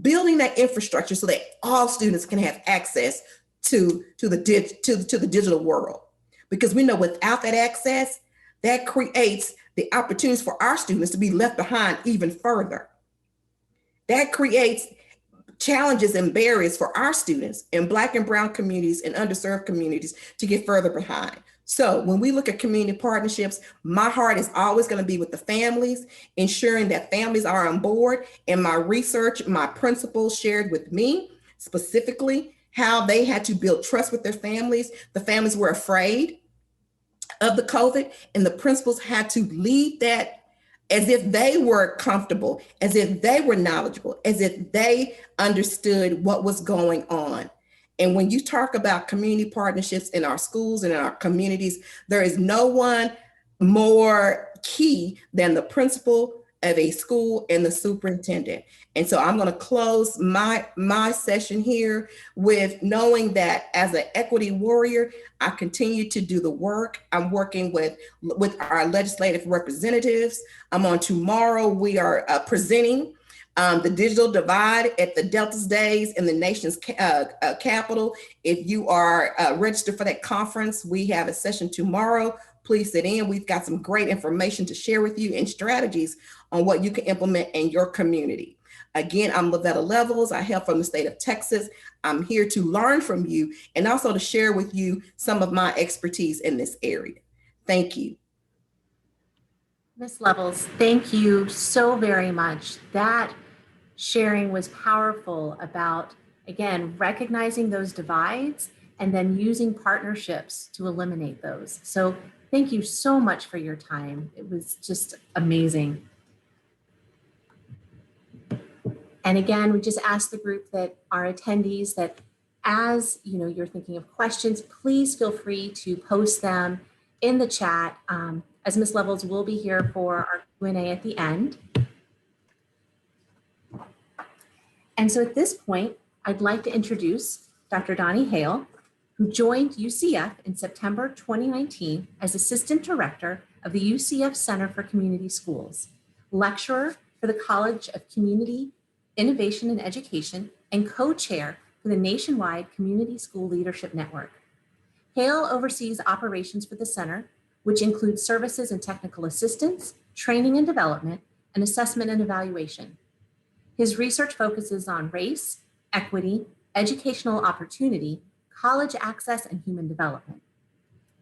building that infrastructure so that all students can have access to the digital world. Because we know without that access, that creates the opportunities for our students to be left behind even further. That creates challenges and barriers for our students in Black and brown communities and underserved communities to get further behind. So when we look at community partnerships, my heart is always going to be with the families, ensuring that families are on board. And my research, my principals shared with me specifically how they had to build trust with their families. The families were afraid of the COVID, and the principals had to lead that as if they were comfortable, as if they were knowledgeable, as if they understood what was going on. And when you talk about community partnerships in our schools and in our communities, there is no one more key than the principal of a school and the superintendent. And so I'm going to close my session here with knowing that as an equity warrior, I continue to do the work. I'm working with our legislative representatives. On tomorrow, we are presenting the digital divide at the Delta's Days in the nation's capital. If you are registered for that conference, we have a session tomorrow. Please sit in. We've got some great information to share with you and strategies on what you can implement in your community. Again, I'm Lavetta Levels. I hail from the state of Texas. I'm here to learn from you and also to share with you some of my expertise in this area. Thank you. Ms. Levels, thank you so very much. That sharing was powerful about, again, recognizing those divides and then using partnerships to eliminate those. So thank you so much for your time. It was just amazing. And again, we just ask the group that our attendees that as you're thinking of questions, please feel free to post them in the chat. As Ms. Levels will be here for our Q&A at the end. And so at this point, I'd like to introduce Dr. Donnie Hale, who joined UCF in September 2019 as Assistant Director of the UCF Center for Community Schools, lecturer for the College of Community Innovation and Education, and co-chair for the nationwide Community School Leadership Network. Hale oversees operations for the center, which includes services and technical assistance, training and development, and assessment and evaluation. His research focuses on race, equity, educational opportunity, college access, and human development.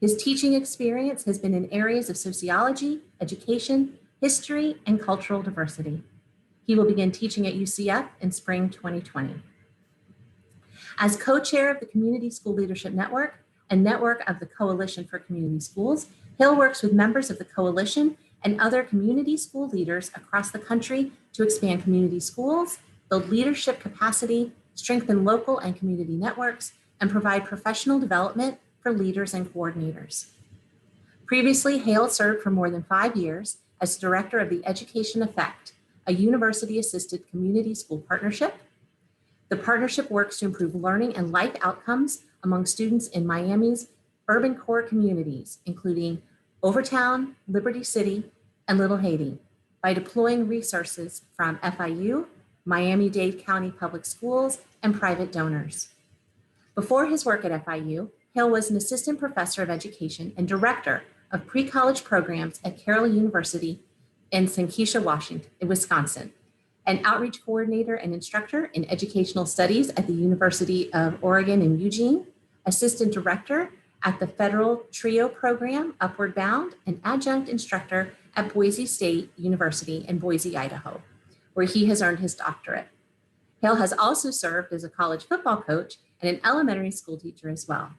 His teaching experience has been in areas of sociology, education, history, and cultural diversity. He will begin teaching at UCF in spring 2020. As co-chair of the Community School Leadership Network and network of the Coalition for Community Schools, Hill works with members of the coalition and other community school leaders across the country to expand community schools, build leadership capacity, strengthen local and community networks, and provide professional development for leaders and coordinators. Previously, Hale served for more than 5 years as director of the Education Effect, a university-assisted community school partnership. The partnership works to improve learning and life outcomes among students in Miami's urban core communities, including Overtown, Liberty City, and Little Haiti, by deploying resources from FIU, Miami-Dade County Public Schools, and private donors. Before his work at FIU, Hale was an assistant professor of education and director of pre-college programs at Carroll University in Waukesha, Wisconsin, an outreach coordinator and instructor in educational studies at the University of Oregon in Eugene, assistant director at the federal TRIO program, Upward Bound, and adjunct instructor at Boise State University in Boise, Idaho, where he has earned his doctorate. Hale has also served as a college football coach and an elementary school teacher as well.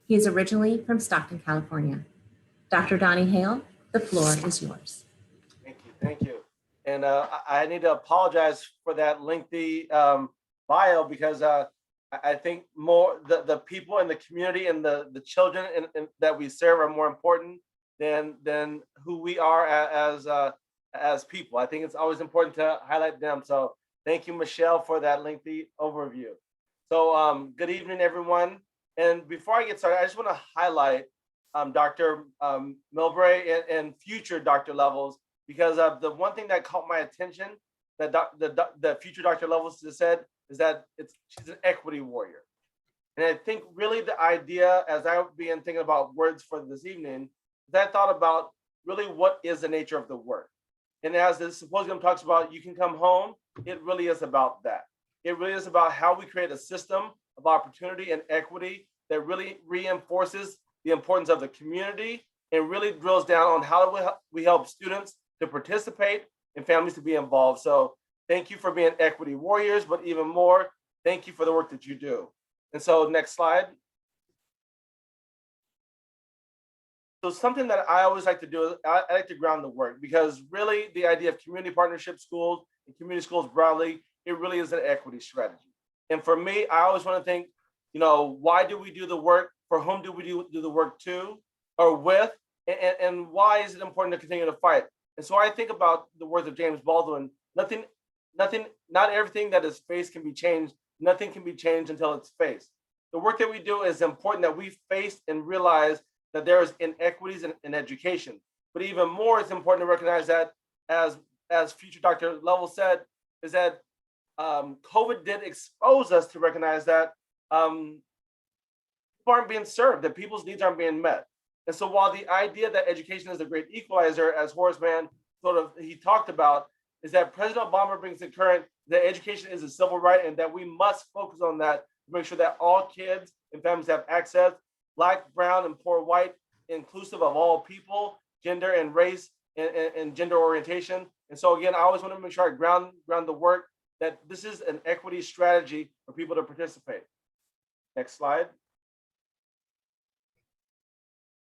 He is originally from Stockton, California. Dr. Donnie Hale, the floor is yours. Thank you. And I need to apologize for that lengthy bio because I think more the people in the community and the children that we serve are more important than who we are as people. I think it's always important to highlight them. So thank you, Michelle, for that lengthy overview. So good evening, everyone. And before I get started, I just want to highlight Dr. Milbrae and future Dr. Levels, because the one thing that caught my attention that the future Dr. Levels just said is that she's an equity warrior. And I think really the idea, as I've been thinking about words for this evening, is I thought about really what is the nature of the work. And as the symposium talks about, you can come home, it really is about that. It really is about how we create a system of opportunity and equity that really reinforces the importance of the community and really drills down on how we help students to participate and families to be involved. So thank you for being equity warriors, but even more, thank you for the work that you do. And so next slide. So something that I always like to do is I like to ground the work, because really the idea of community partnership schools and community schools broadly, it really is an equity strategy. And for me, I always want to think, why do we do the work? For whom do we do the work to or with? And why is it important to continue to fight? And so I think about the words of James Baldwin, not everything that is faced can be changed. Nothing can be changed until it's faced. The work that we do is important that we face and realize that there is inequities in education. But even more, it's important to recognize that, as future Dr. Lovell said, is that COVID did expose us to recognize that people aren't being served, that people's needs aren't being met. And so while the idea that education is a great equalizer, as Horace Mann he talked about, is that President Obama brings it current that education is a civil right and that we must focus on that to make sure that all kids and families have access, Black, brown, and poor white, inclusive of all people, gender and race and gender orientation. And so again, I always want to make sure I ground the work that this is an equity strategy for people to participate. Next slide.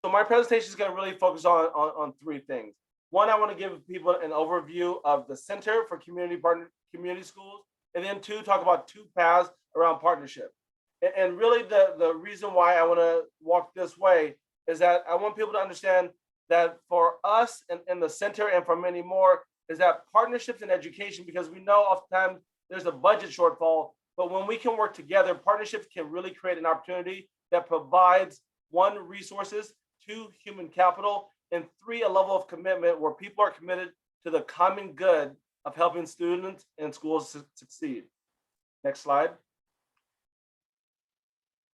So my presentation is going to really focus on three things. One, I want to give people an overview of the Center for Community Schools, and then two, talk about two paths around partnership. And really the reason why I want to walk this way is that I want people to understand that for us and the center and for many more is that partnerships in education, because we know oftentimes there's a budget shortfall, but when we can work together, partnerships can really create an opportunity that provides, one, resources, two, human capital, and three, a level of commitment where people are committed to the common good of helping students and schools succeed. Next slide.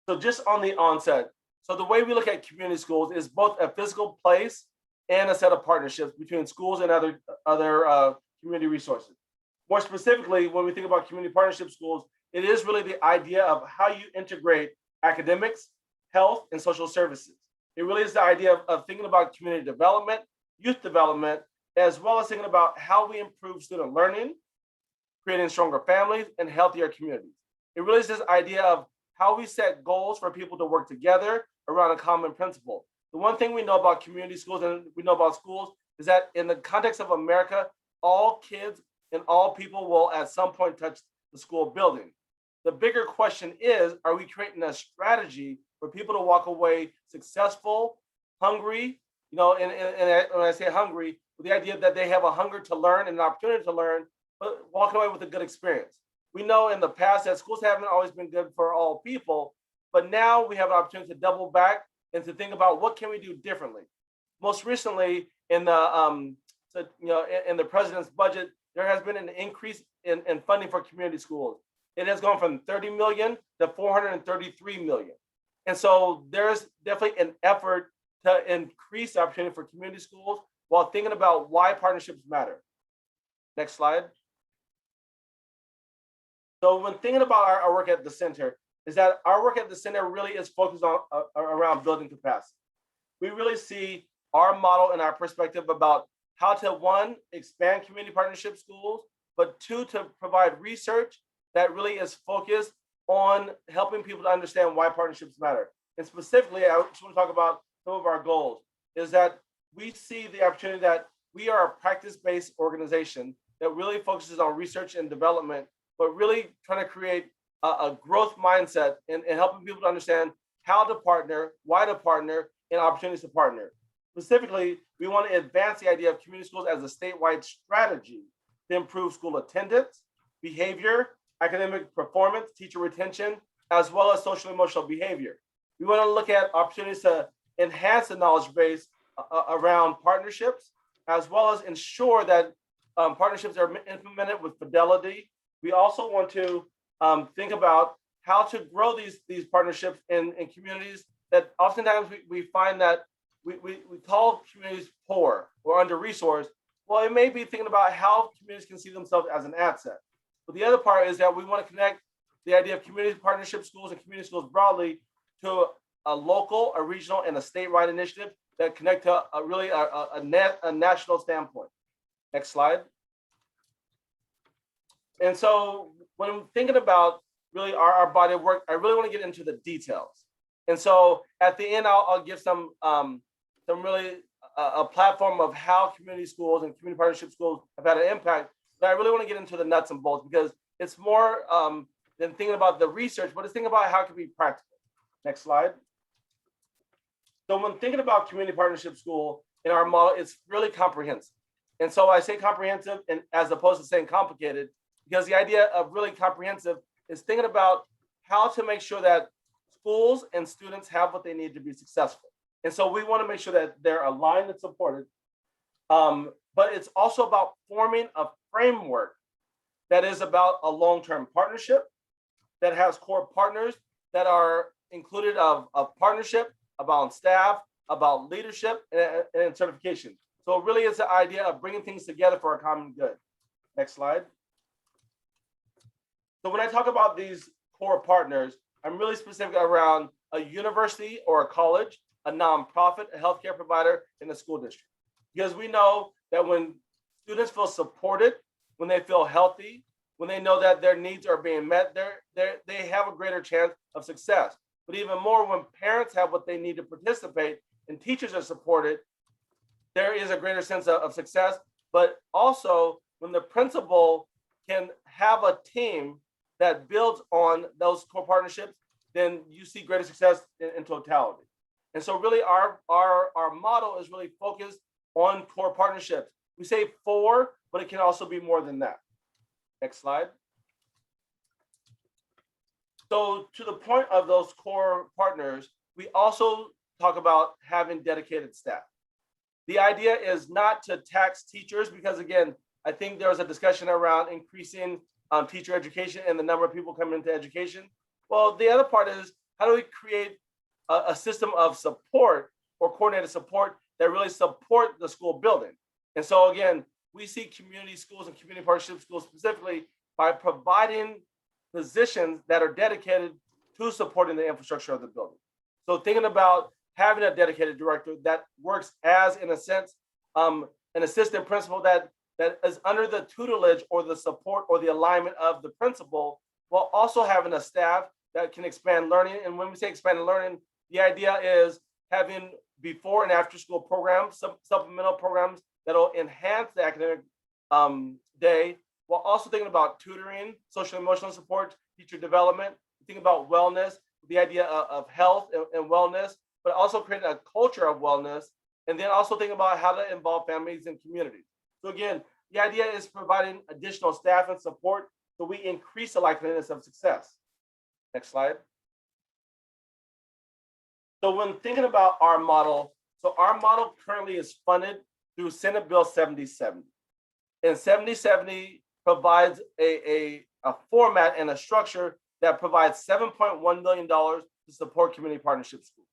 So just on the onset, so the way we look at community schools is both a physical place and a set of partnerships between schools and other community resources. More specifically, when we think about community partnership schools, it is really the idea of how you integrate academics, health, and social services. It really is the idea of thinking about community development, youth development, as well as thinking about how we improve student learning, creating stronger families and healthier communities. It really is this idea of how we set goals for people to work together around a common principle. The one thing we know about community schools and we know about schools is that in the context of America, all kids and all people will at some point touch the school building. The bigger question is, are we creating a strategy for people to walk away successful, hungry, and when I say hungry, with the idea that they have a hunger to learn and an opportunity to learn, but walking away with a good experience. We know in the past that schools haven't always been good for all people, but now we have an opportunity to double back and to think about what can we do differently. Most recently, in the president's budget, there has been an increase in funding for community schools. It has gone from 30 million to 433 million. And so there's definitely an effort to increase the opportunity for community schools while thinking about why partnerships matter. Next slide. So when thinking about our work at the center, is that our work at the center really is focused on around building capacity. We really see our model and our perspective about how to, one, expand community partnership schools, but two, to provide research that really is focused on helping people to understand why partnerships matter. And specifically, I just want to talk about some of our goals, is that we see the opportunity that we are a practice-based organization that really focuses on research and development, but really trying to create a growth mindset and helping people to understand how to partner, why to partner, and opportunities to partner. Specifically, we want to advance the idea of community schools as a statewide strategy to improve school attendance, behavior, academic performance, teacher retention, as well as social emotional behavior. We want to look at opportunities to enhance the knowledge base around partnerships, as well as ensure that partnerships are implemented with fidelity. We also want to think about how to grow these partnerships in communities that oftentimes we find that we call communities poor or under-resourced. Well, it may be thinking about how communities can see themselves as an asset. But the other part is that we want to connect the idea of community partnership schools and community schools broadly to a local, a regional, and a statewide initiative that connect to a national standpoint. Next slide. And so when I'm thinking about really our body of work, I really want to get into the details. And so at the end, I'll give some really a platform of how community schools and community partnership schools have had an impact. But I really want to get into the nuts and bolts because it's more than thinking about the research, but it's thinking about how it can be practical. Next slide. So when thinking about community partnership school in our model, it's really comprehensive. And so I say comprehensive and as opposed to saying complicated, because the idea of really comprehensive is thinking about how to make sure that schools and students have what they need to be successful. And so we want to make sure that they're aligned and supported. But it's also about forming a framework that is about a long-term partnership that has core partners that are included of partnership, about staff, about leadership, and certification. So it really is the idea of bringing things together for a common good. Next slide. So when I talk about these core partners, I'm really specific around a university or a college, a nonprofit, a healthcare provider, and a school district. Because we know that when students feel supported, when they feel healthy, when they know that their needs are being met, they have a greater chance of success. But even more, when parents have what they need to participate and teachers are supported, there is a greater sense of success. But also, when the principal can have a team that builds on those core partnerships, then you see greater success in totality. And so really our model is really focused on core partnerships. We say 4, but it can also be more than that. Next slide. So to the point of those core partners, we also talk about having dedicated staff. The idea is not to tax teachers because again, I think there was a discussion around increasing teacher education and the number of people coming into education. Well, the other part is how do we create a system of support or coordinated support that really support the school building? And so again, we see community schools and community partnership schools specifically by providing positions that are dedicated to supporting the infrastructure of the building. So thinking about having a dedicated director that works as, in a sense, an assistant principal that is under the tutelage or the support or the alignment of the principal, while also having a staff that can expand learning. And when we say expanded learning, the idea is having before and after school programs, supplemental programs that'll enhance the academic day, while also thinking about tutoring, social emotional support, teacher development, thinking about wellness, the idea of health and wellness, but also creating a culture of wellness, and then also thinking about how to involve families and communities. So again, the idea is providing additional staff and support so we increase the likeliness of success. Next slide. So when thinking about our model, so our model currently is funded through Senate Bill 7070. And 7070 provides a format and a structure that provides $7.1 million to support community partnership schools.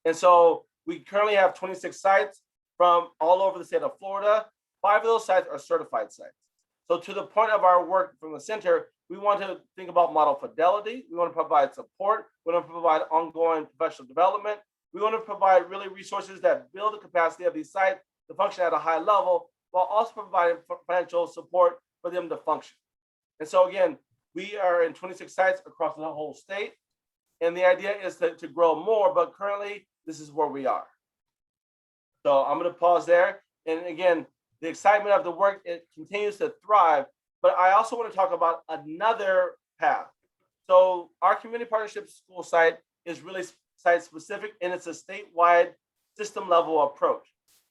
And so we currently have 26 sites from all over the state of Florida. 5 of those sites are certified sites. So to the point of our work from the center, we want to think about model fidelity. We want to provide support. We want to provide ongoing professional development. We want to provide really resources that build the capacity of these sites to function at a high level, while also providing financial support for them to function. And so again, we are in 26 sites across the whole state. And the idea is to grow more, but currently this is where we are. So I'm going to pause there. And again, the excitement of the work, it continues to thrive. But I also want to talk about another path. So our community partnership school site is really site specific, and it's a statewide system level approach.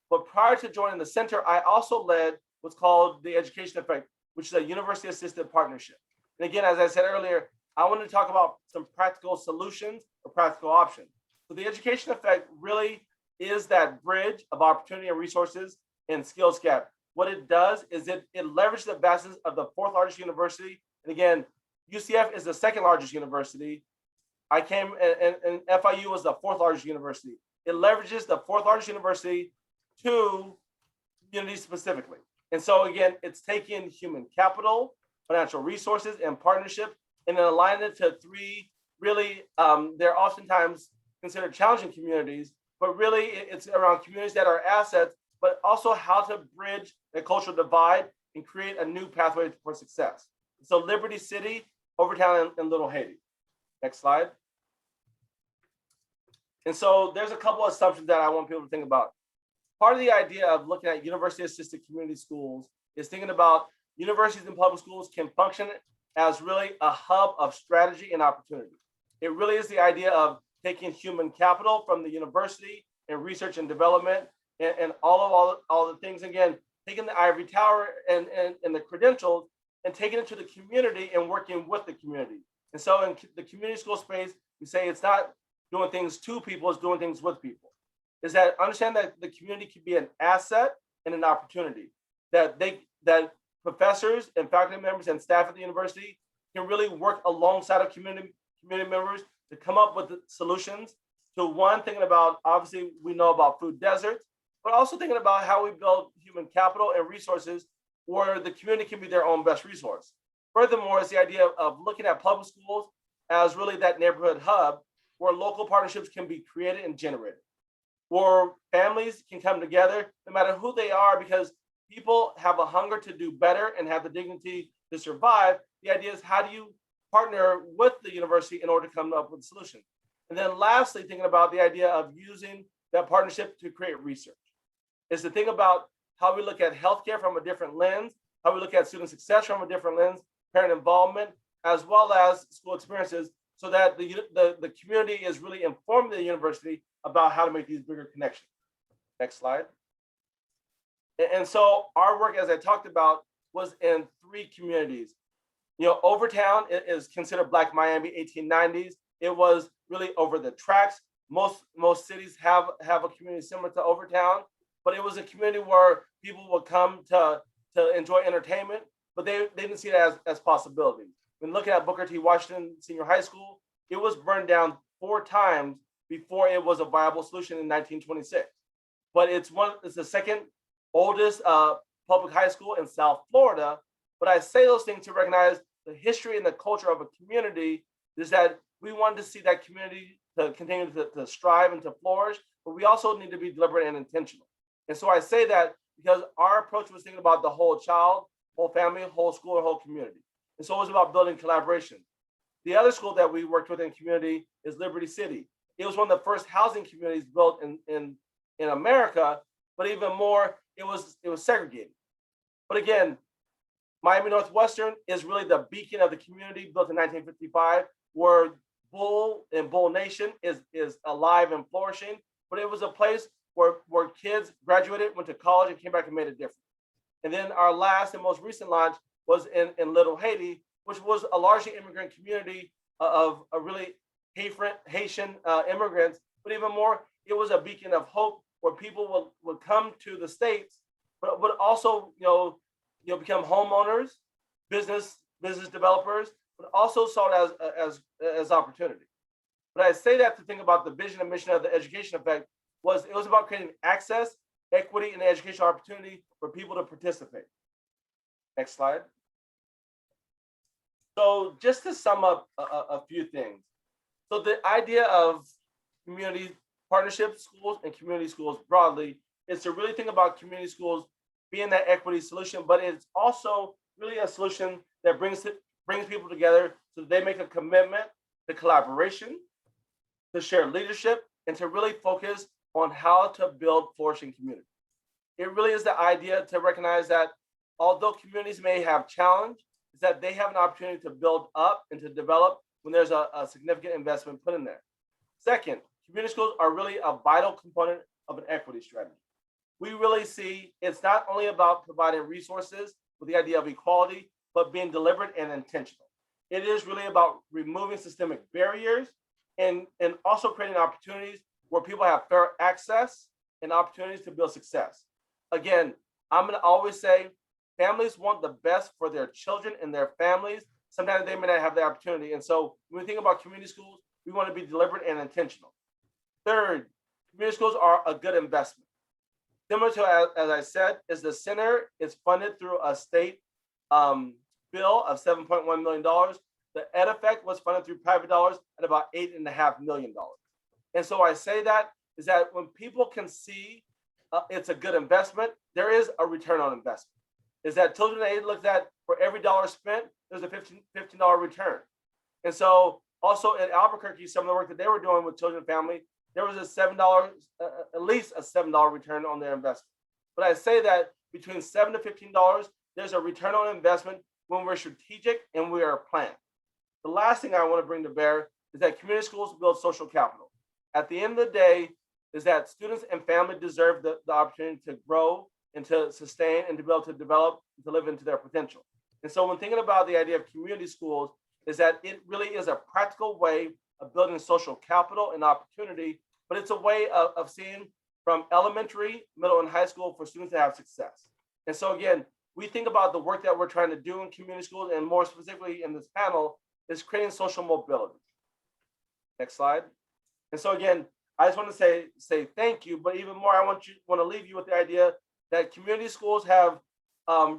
But prior to joining the center, I also led what's called the Education Effect, which is a university assisted partnership. And again, as I said earlier, I wanted to talk about some practical solutions or practical options. So the Education Effect really is that bridge of opportunity and resources and skills gap. What it does is it leverages the vastness of the fourth largest university. And again, UCF is the second largest university. I came and FIU was the fourth largest university. It leverages the fourth largest university to communities specifically. And so again, it's taking human capital, financial resources, and partnership, and then aligning it to three really, they're oftentimes considered challenging communities, but really it's around communities that are assets, but also how to bridge the cultural divide and create a new pathway for success. So Liberty City, Overtown, and Little Haiti. Next slide. And so there's a couple of assumptions that I want people to think about. Part of the idea of looking at university-assisted community schools is thinking about universities and public schools can function as really a hub of strategy and opportunity. It really is the idea of taking human capital from the university and research and development and all the things, again, taking the ivory tower and the credentials and taking it to the community and working with the community. And so in the community school space, we say it's not doing things to people, it's doing things with people. Is that understand that the community can be an asset and an opportunity, that professors and faculty members and staff at the university can really work alongside of community members to come up with the solutions to one, thinking about, obviously we know about food deserts, but also thinking about how we build human capital and resources where the community can be their own best resource. Furthermore, it's the idea of looking at public schools as really that neighborhood hub where local partnerships can be created and generated, where families can come together no matter who they are, because people have a hunger to do better and have the dignity to survive. The idea is, how do you partner with the university in order to come up with a solution? And then lastly, thinking about the idea of using that partnership to create research is to think about how we look at healthcare from a different lens, how we look at student success from a different lens, parent involvement, as well as school experiences, so that the community is really informing the university about how to make these bigger connections. Next slide. And so our work, as I talked about, was in three communities. You know, Overtown is considered Black Miami 1890s. It was really over the tracks. Most cities have a community similar to Overtown, but it was a community where people would come to enjoy entertainment, but they didn't see it as possibilities. When looking at Booker T. Washington Senior High School, it was burned down 4 times before it was a viable solution in 1926. But it's the second oldest public high school in South Florida. But I say those things to recognize the history and the culture of a community is that we wanted to see that community to continue to strive and to flourish, but we also need to be deliberate and intentional. And so I say that because our approach was thinking about the whole child, whole family, whole school, and whole community. And so it was about building collaboration. The other school that we worked with in community is Liberty City. It was one of the first housing communities built in America, but even more, it was segregated. But again, Miami Northwestern is really the beacon of the community, built in 1955, where Bull and Bull Nation is alive and flourishing. But it was a place where kids graduated, went to college, and came back and made a difference. And then our last and most recent launch was in Little Haiti, which was a largely immigrant community of a really Haitian immigrants, but even more, it was a beacon of hope where people would come to the States, but would also become homeowners, business developers, but also saw it as opportunity. But I say that to think about the vision and mission of the Education Effect it was about creating access, equity, and educational opportunity for people to participate. Next slide. So just to sum up a few things. So the idea of community partnership schools and community schools broadly is to really think about community schools being that equity solution, but it's also really a solution that brings people together so that they make a commitment to collaboration, to share leadership, and to really focus on how to build flourishing communities. it really is the idea to recognize that although communities may have challenge, is that they have an opportunity to build up and to develop when there's a significant investment put in there. Second, community schools are really a vital component of an equity strategy. We really see it's not only about providing resources with the idea of equality, but being deliberate and intentional. It is really about removing systemic barriers and also creating opportunities where people have fair access and opportunities to build success. Again, I'm going to always say families want the best for their children and their families. Sometimes they may not have the opportunity. And so when we think about community schools, we want to be deliberate and intentional. Third, community schools are a good investment. Similar to, as I said, is the center is funded through a state bill of $7.1 million. The Ed Effect was funded through private dollars at about $8.5 million. And so I say that is that when people can see it's a good investment, there is a return on investment. Is that Children's Aid looks at for every dollar spent, there's a $15 return. And so also in Albuquerque, some of the work that they were doing with children and family, there was a $7, at least a $7 return on their investment. But I say that between $7 to $15, there's a return on investment when we're strategic and we are planned. The last thing I want to bring to bear is that community schools build social capital. At the end of the day, is that students and family deserve the opportunity to grow and to sustain and to be able to develop and to live into their potential. And so when thinking about the idea of community schools, is that it really is a practical way of building social capital and opportunity, but it's a way of seeing from elementary, middle, and high school for students to have success. And so again, we think about the work that we're trying to do in community schools, and more specifically in this panel, is creating social mobility. Next slide. And so again, I just want to say thank you, but even more, I want to leave you with the idea that community schools have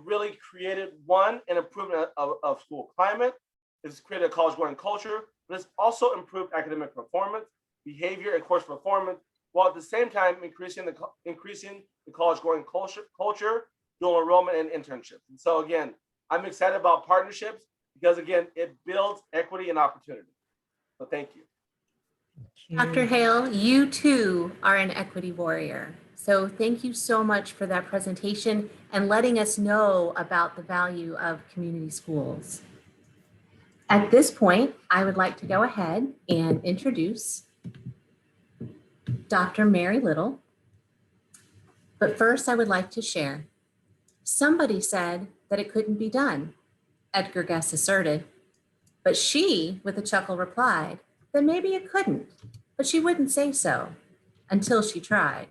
really created an improvement of school climate. It's created a college-going culture, but it's also improved academic performance, behavior, and course performance, while at the same time increasing the college-going culture, dual enrollment, and internships. And so again, I'm excited about partnerships because again, it builds equity and opportunity. So thank you. Dr. Hale, you too are an equity warrior. So thank you so much for that presentation and letting us know about the value of community schools. At this point, I would like to go ahead and introduce Dr. Mary Little. But first, I would like to share. Somebody said that it couldn't be done, Edgar Guest asserted. But she, with a chuckle, replied that maybe it couldn't, but she wouldn't say so until she tried.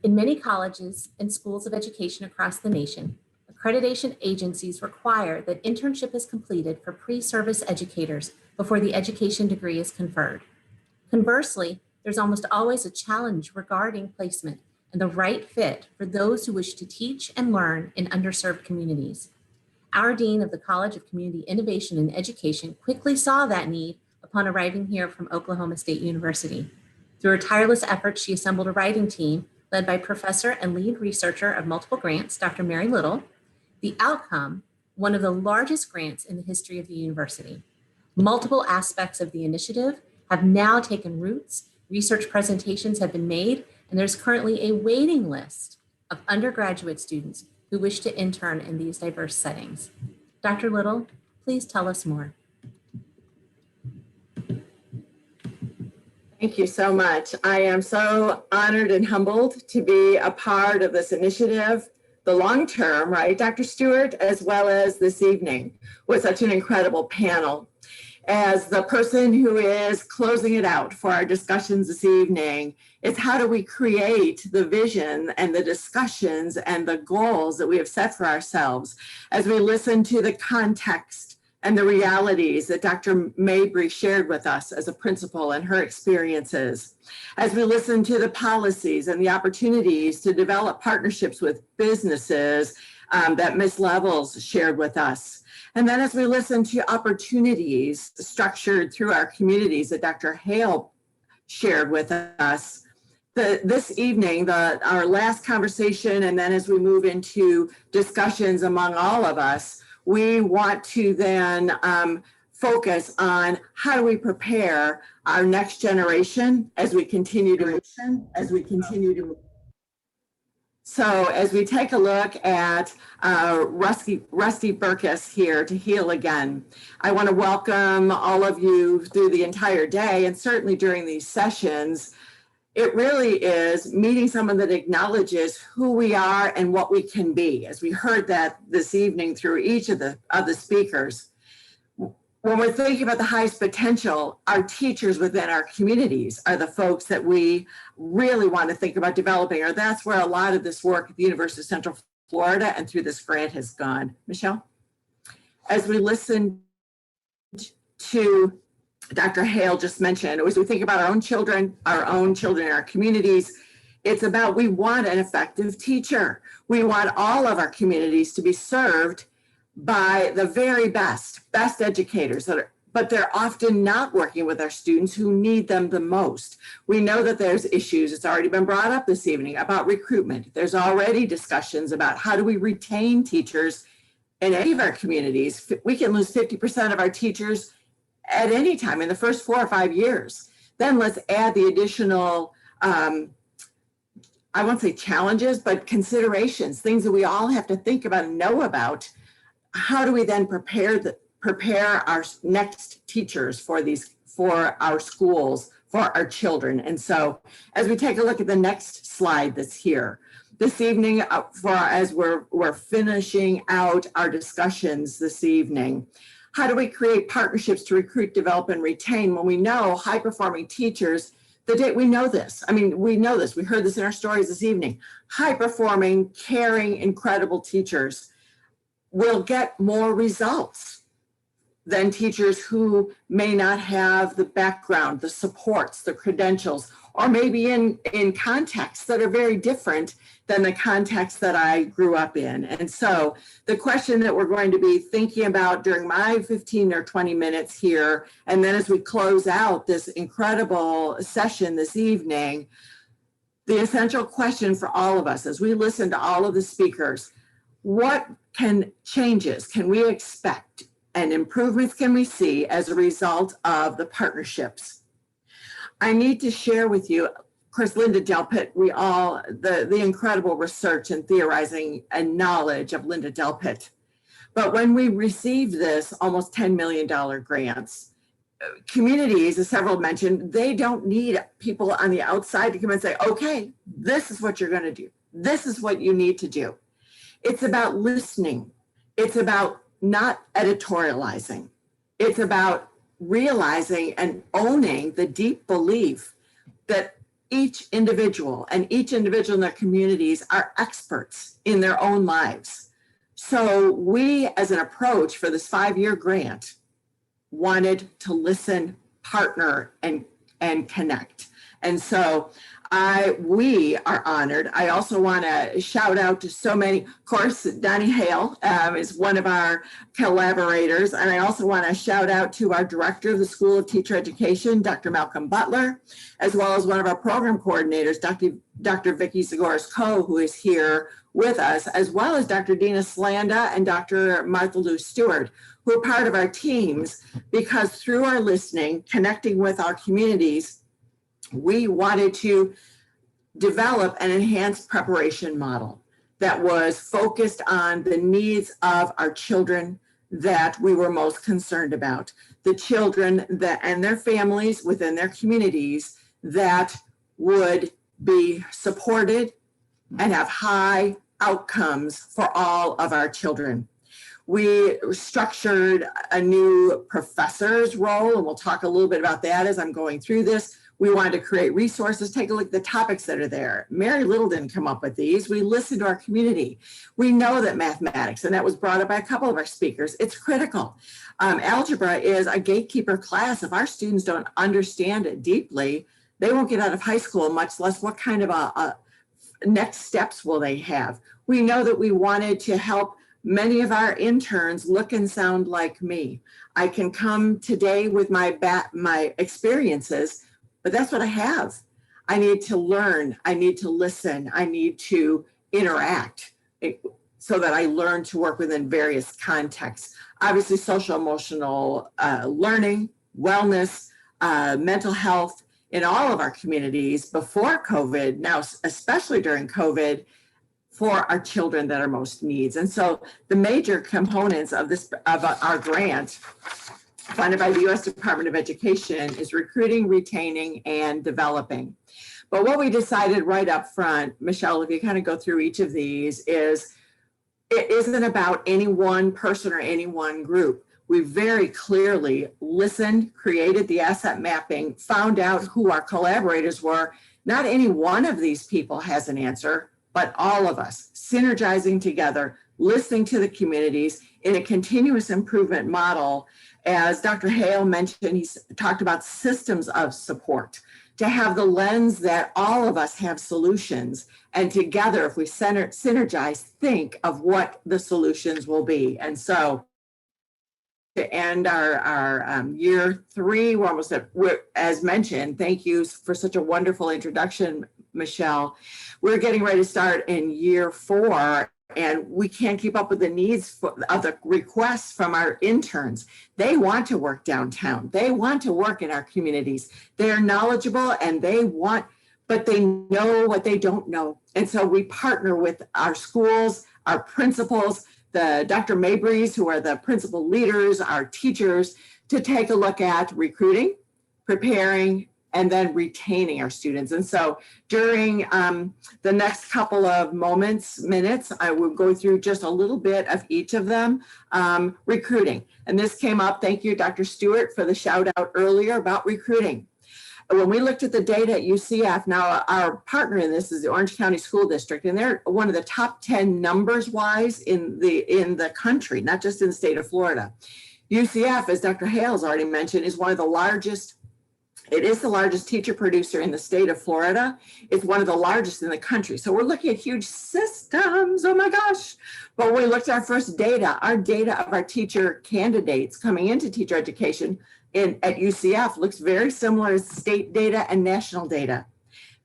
In many colleges and schools of education across the nation, accreditation agencies require that internship is completed for pre-service educators before the education degree is conferred. Conversely, there's almost always a challenge regarding placement and the right fit for those who wish to teach and learn in underserved communities. Our Dean of the College of Community Innovation and Education quickly saw that need upon arriving here from Oklahoma State University. Through her tireless efforts, she assembled a writing team led by professor and lead researcher of multiple grants, Dr. Mary Little. The outcome, one of the largest grants in the history of the university. Multiple aspects of the initiative have now taken roots, research presentations have been made, and there's currently a waiting list of undergraduate students who wish to intern in these diverse settings. Dr. Little, please tell us more. Thank you so much. I am so honored and humbled to be a part of this initiative, the long term, right, Dr. Stewart, as well as this evening with such an incredible panel. As the person who is closing it out for our discussions this evening, it's how do we create the vision and the discussions and the goals that we have set for ourselves as we listen to the context and the realities that Dr. Mabry shared with us as a principal and her experiences, as we listen to the policies and the opportunities to develop partnerships with businesses that Ms. Levels shared with us. And then as we listen to opportunities structured through our communities that Dr. Hale shared with us, this evening, our last conversation, and then as we move into discussions among all of us, we want to then focus on how do we prepare our next generation as we continue to So as we take a look at Rusty Burkus here to Heal Again, I want to welcome all of you through the entire day, and certainly during these sessions. It really is meeting someone that acknowledges who we are and what we can be, as we heard that this evening through each of the speakers. When we're thinking about the highest potential, our teachers within our communities are the folks that we really want to think about developing, or that's where a lot of this work at the University of Central Florida and through this grant has gone. Michelle? As we listen to Dr. Hale just mentioned, as we think about our own children in our communities, it's about, we want an effective teacher. We want all of our communities to be served by the very best educators but they're often not working with our students who need them the most. We know that there's issues, it's already been brought up this evening, about recruitment. There's already discussions about how do we retain teachers in any of our communities. We can lose 50% of our teachers at any time in the first 4 or 5 years. Then let's add the additional, I won't say challenges, but considerations, things that we all have to think about and know about. How do we then prepare our next teachers for our schools, for our children? And so as we take a look at the next slide that's here, this evening, as we're finishing out our discussions this evening, how do we create partnerships to recruit, develop, and retain when we know high-performing teachers, we know this. I mean, we know this. We heard this in our stories this evening. High-performing, caring, incredible teachers will get more results than teachers who may not have the background, the supports, the credentials, or maybe in contexts that are very different than the context that I grew up in. And so the question that we're going to be thinking about during my 15 or 20 minutes here, and then as we close out this incredible session this evening, the essential question for all of us as we listen to all of the speakers, what changes can we expect and improvements can we see as a result of the partnerships? I need to share with you, of course, Linda Delpit, the incredible research and theorizing and knowledge of Linda Delpit. But when we received this almost $10 million grants, communities, as several mentioned, they don't need people on the outside to come and say, okay, this is what you're going to do. This is what you need to do. It's about listening. It's about not editorializing. It's about realizing and owning the deep belief that each individual in their communities are experts in their own lives. So we, as an approach for this 5-year grant, wanted to listen, partner, and connect. And so we are honored. I also want to shout out to so many, of course, Donnie Hale is one of our collaborators. And I also want to shout out to our director of the School of Teacher Education, Dr. Malcolm Butler, as well as one of our program coordinators, Dr. Vicky Zagoras-Coe, who is here with us, as well as Dr. Dina Slanda and Dr. Martha Lou Stewart, who are part of our teams, because through our listening, connecting with our communities, we wanted to develop an enhanced preparation model that was focused on the needs of our children that we were most concerned about, the children and their families within their communities that would be supported and have high outcomes for all of our children. We structured a new professor's role, and we'll talk a little bit about that as I'm going through this. We wanted to create resources, take a look at the topics that are there. Mary Little didn't come up with these. We listened to our community. We know that mathematics, and that was brought up by a couple of our speakers, it's critical. Algebra is a gatekeeper class. If our students don't understand it deeply, they won't get out of high school, much less what kind of a next steps will they have. We know that we wanted to help many of our interns look and sound like me. I can come today with my experiences, but that's what I have. I need to learn, I need to listen, I need to interact so that I learn to work within various contexts. Obviously, social emotional learning, wellness, mental health in all of our communities before COVID, now especially during COVID, for our children that are most needs. And so the major components of our grant funded by the U.S. Department of Education is recruiting, retaining, and developing. But what we decided right up front, Michelle, if you kind of go through each of these, is it isn't about any one person or any one group. We very clearly listened, created the asset mapping, found out who our collaborators were. Not any one of these people has an answer, but all of us synergizing together, listening to the communities in a continuous improvement model. As Dr. Hale mentioned, he talked about systems of support, to have the lens that all of us have solutions, and together, if we synergize, think of what the solutions will be. And so to end our year 3, we're almost at, as mentioned, thank you for such a wonderful introduction, Michelle. We're getting ready to start in year 4, and we can't keep up with the needs of the requests from our interns. They want to work downtown. They want to work in our communities. They're knowledgeable and they want, but they know what they don't know. And so we partner with our schools, our principals, the Dr. Mabrys, who are the principal leaders, our teachers, to take a look at recruiting, preparing, and then retaining our students. And so during the next couple of minutes, I will go through just a little bit of each of them. Recruiting, and this came up, thank you, Dr. Stewart, for the shout out earlier about recruiting. When we looked at the data at UCF, now our partner in this is the Orange County School District, and they're one of the top 10 numbers wise in the country, not just in the state of Florida. UCF, as Dr. Hale's already mentioned, is one of the largest. It is the largest teacher producer in the state of Florida. It's one of the largest in the country. So we're looking at huge systems, oh my gosh. But when we looked at our first data, our data of our teacher candidates coming into teacher education at UCF looks very similar to state data and national data.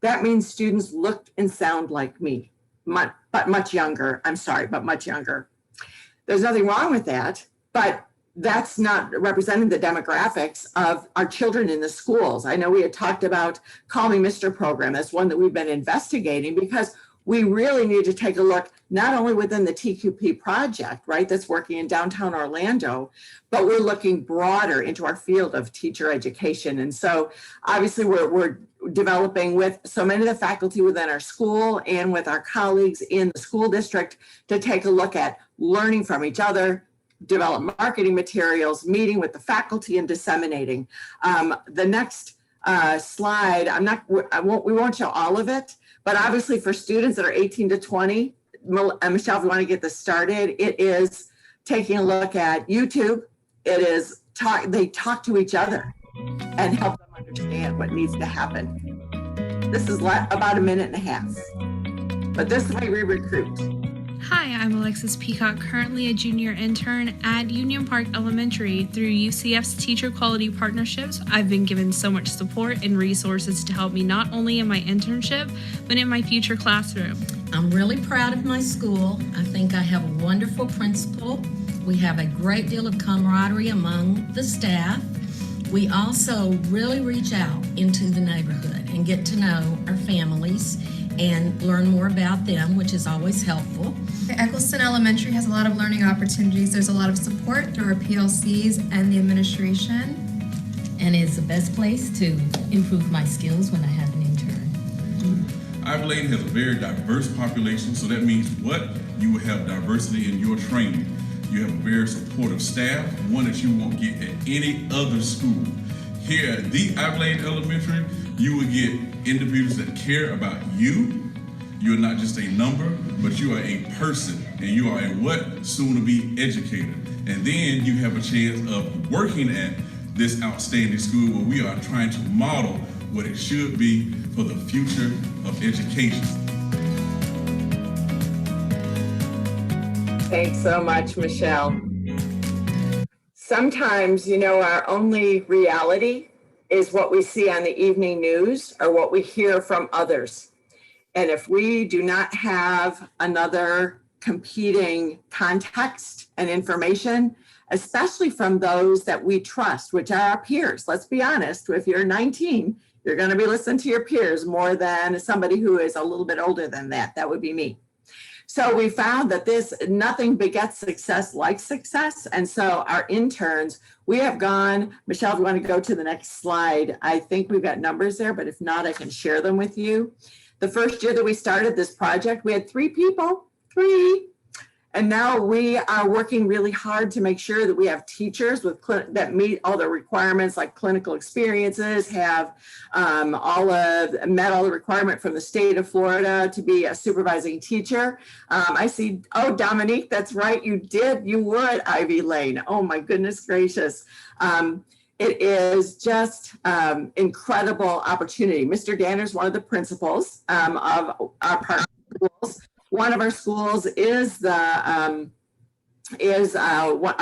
That means students looked and sound like me, but much younger. I'm sorry, but much younger. There's nothing wrong with that, but that's not representing the demographics of our children in the schools. I know we had talked about Call Me Mr. program. That's one that we've been investigating because we really need to take a look, not only within the TQP project, right, that's working in downtown Orlando, but we're looking broader into our field of teacher education. And so obviously we're developing with so many of the faculty within our school and with our colleagues in the school district to take a look at learning from each other, develop marketing materials, meeting with the faculty, and disseminating. The next slide, we won't show all of it, but obviously for students that are 18 to 20, Michelle, if you want to get this started, it is taking a look at YouTube. It is they talk to each other and help them understand what needs to happen. This is about a minute and a half, but this is the way we recruit. Hi, I'm Alexis Peacock, currently a junior intern at Union Park Elementary. Through UCF's Teacher Quality Partnerships, I've been given so much support and resources to help me not only in my internship, but in my future classroom. I'm really proud of my school. I think I have a wonderful principal. We have a great deal of camaraderie among the staff. We also really reach out into the neighborhood and get to know our families and learn more about them, which is always helpful. Eccleston Elementary has a lot of learning opportunities. There's a lot of support through our PLCs and the administration. And it's the best place to improve my skills when I have an intern. Ivory has a very diverse population, so that means what? You will have diversity in your training. You have a very supportive staff, one that you won't get at any other school. Here at the Ivory Elementary, you will get individuals that care about you. You're not just a number, but you are a person, and you are a what? Soon to be educator. And then you have a chance of working at this outstanding school where we are trying to model what it should be for the future of education. Thanks so much, Michelle. Sometimes, our only reality is what we see on the evening news or what we hear from others. And if we do not have another competing context and information, especially from those that we trust, which are our peers, let's be honest, if you're 19, you're going to be listening to your peers more than somebody who is a little bit older than that. That would be me. So we found that nothing begets success like success. And so our interns, we have gone, Michelle, if you want to go to the next slide, I think we've got numbers there, but if not, I can share them with you. The first year that we started this project, we had 3 people, 3. And now we are working really hard to make sure that we have teachers that meet all the requirements, like clinical experiences, have met all the requirement from the state of Florida to be a supervising teacher. I see, oh, Dominique, that's right, you were at Ivy Lane. Oh my goodness gracious. It is just incredible opportunity. Mr. Danner is one of the principals of our partner schools. One of our schools is a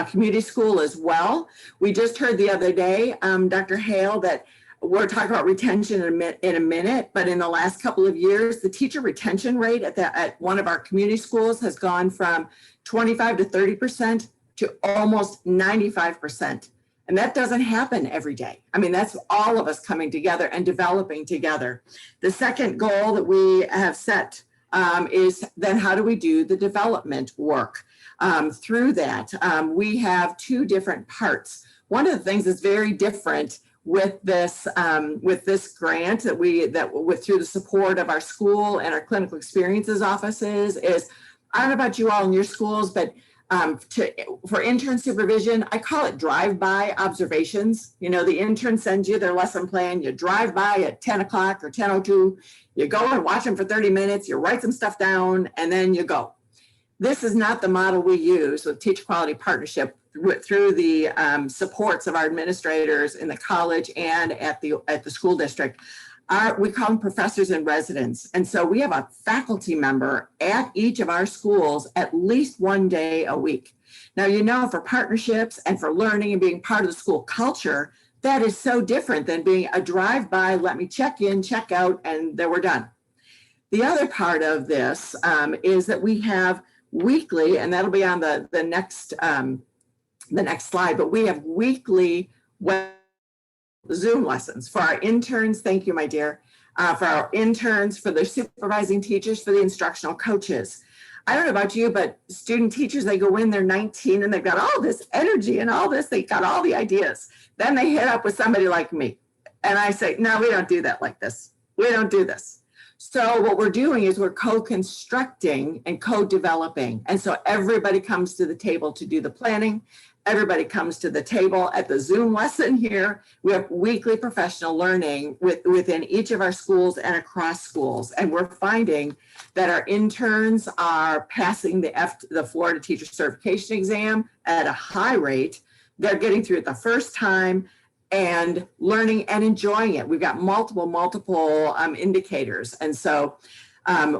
community school as well. We just heard the other day, Dr. Hale, that we're talking about retention in a minute, but in the last couple of years, the teacher retention rate at one of our community schools has gone from 25 to 30% to almost 95%. And that doesn't happen every day. I mean, that's all of us coming together and developing together. The second goal that we have set is then how do we do the development work? Through that, we have 2 different parts. One of the things that's very different with this grant through the support of our school and our clinical experiences offices is, I don't know about you all in your schools, but for intern supervision, I call it drive-by observations. You know, the intern sends you their lesson plan, you drive by at 10 o'clock or 10:02, you go and watch them for 30 minutes, you write some stuff down, and then you go. This is not the model we use with Teacher Quality Partnership through the supports of our administrators in the college and at the school district. We call them professors in residence. And so we have a faculty member at each of our schools at least 1 day a week. Now, you know, for partnerships and for learning and being part of the school culture, that is so different than being a drive-by, let me check in, check out, and then we're done. The other part of this is that we have weekly, and that'll be on the next slide, but we have weekly Zoom lessons for our interns. Thank you, my dear. For our interns, for the supervising teachers, for the instructional coaches. I don't know about you, but student teachers, they go in, they're 19 and they've got all this energy and all this, they got all the ideas. Then they hit up with somebody like me. And I say, no, we don't do that like this. We don't do this. So what we're doing is we're co-constructing and co-developing. And so everybody comes to the table to do the planning. Everybody comes to the table at the Zoom lesson here. We have weekly professional learning within each of our schools and across schools. And we're finding that our interns are passing the Florida Teacher Certification Exam at a high rate. They're getting through it the first time and learning and enjoying it. We've got multiple indicators. And so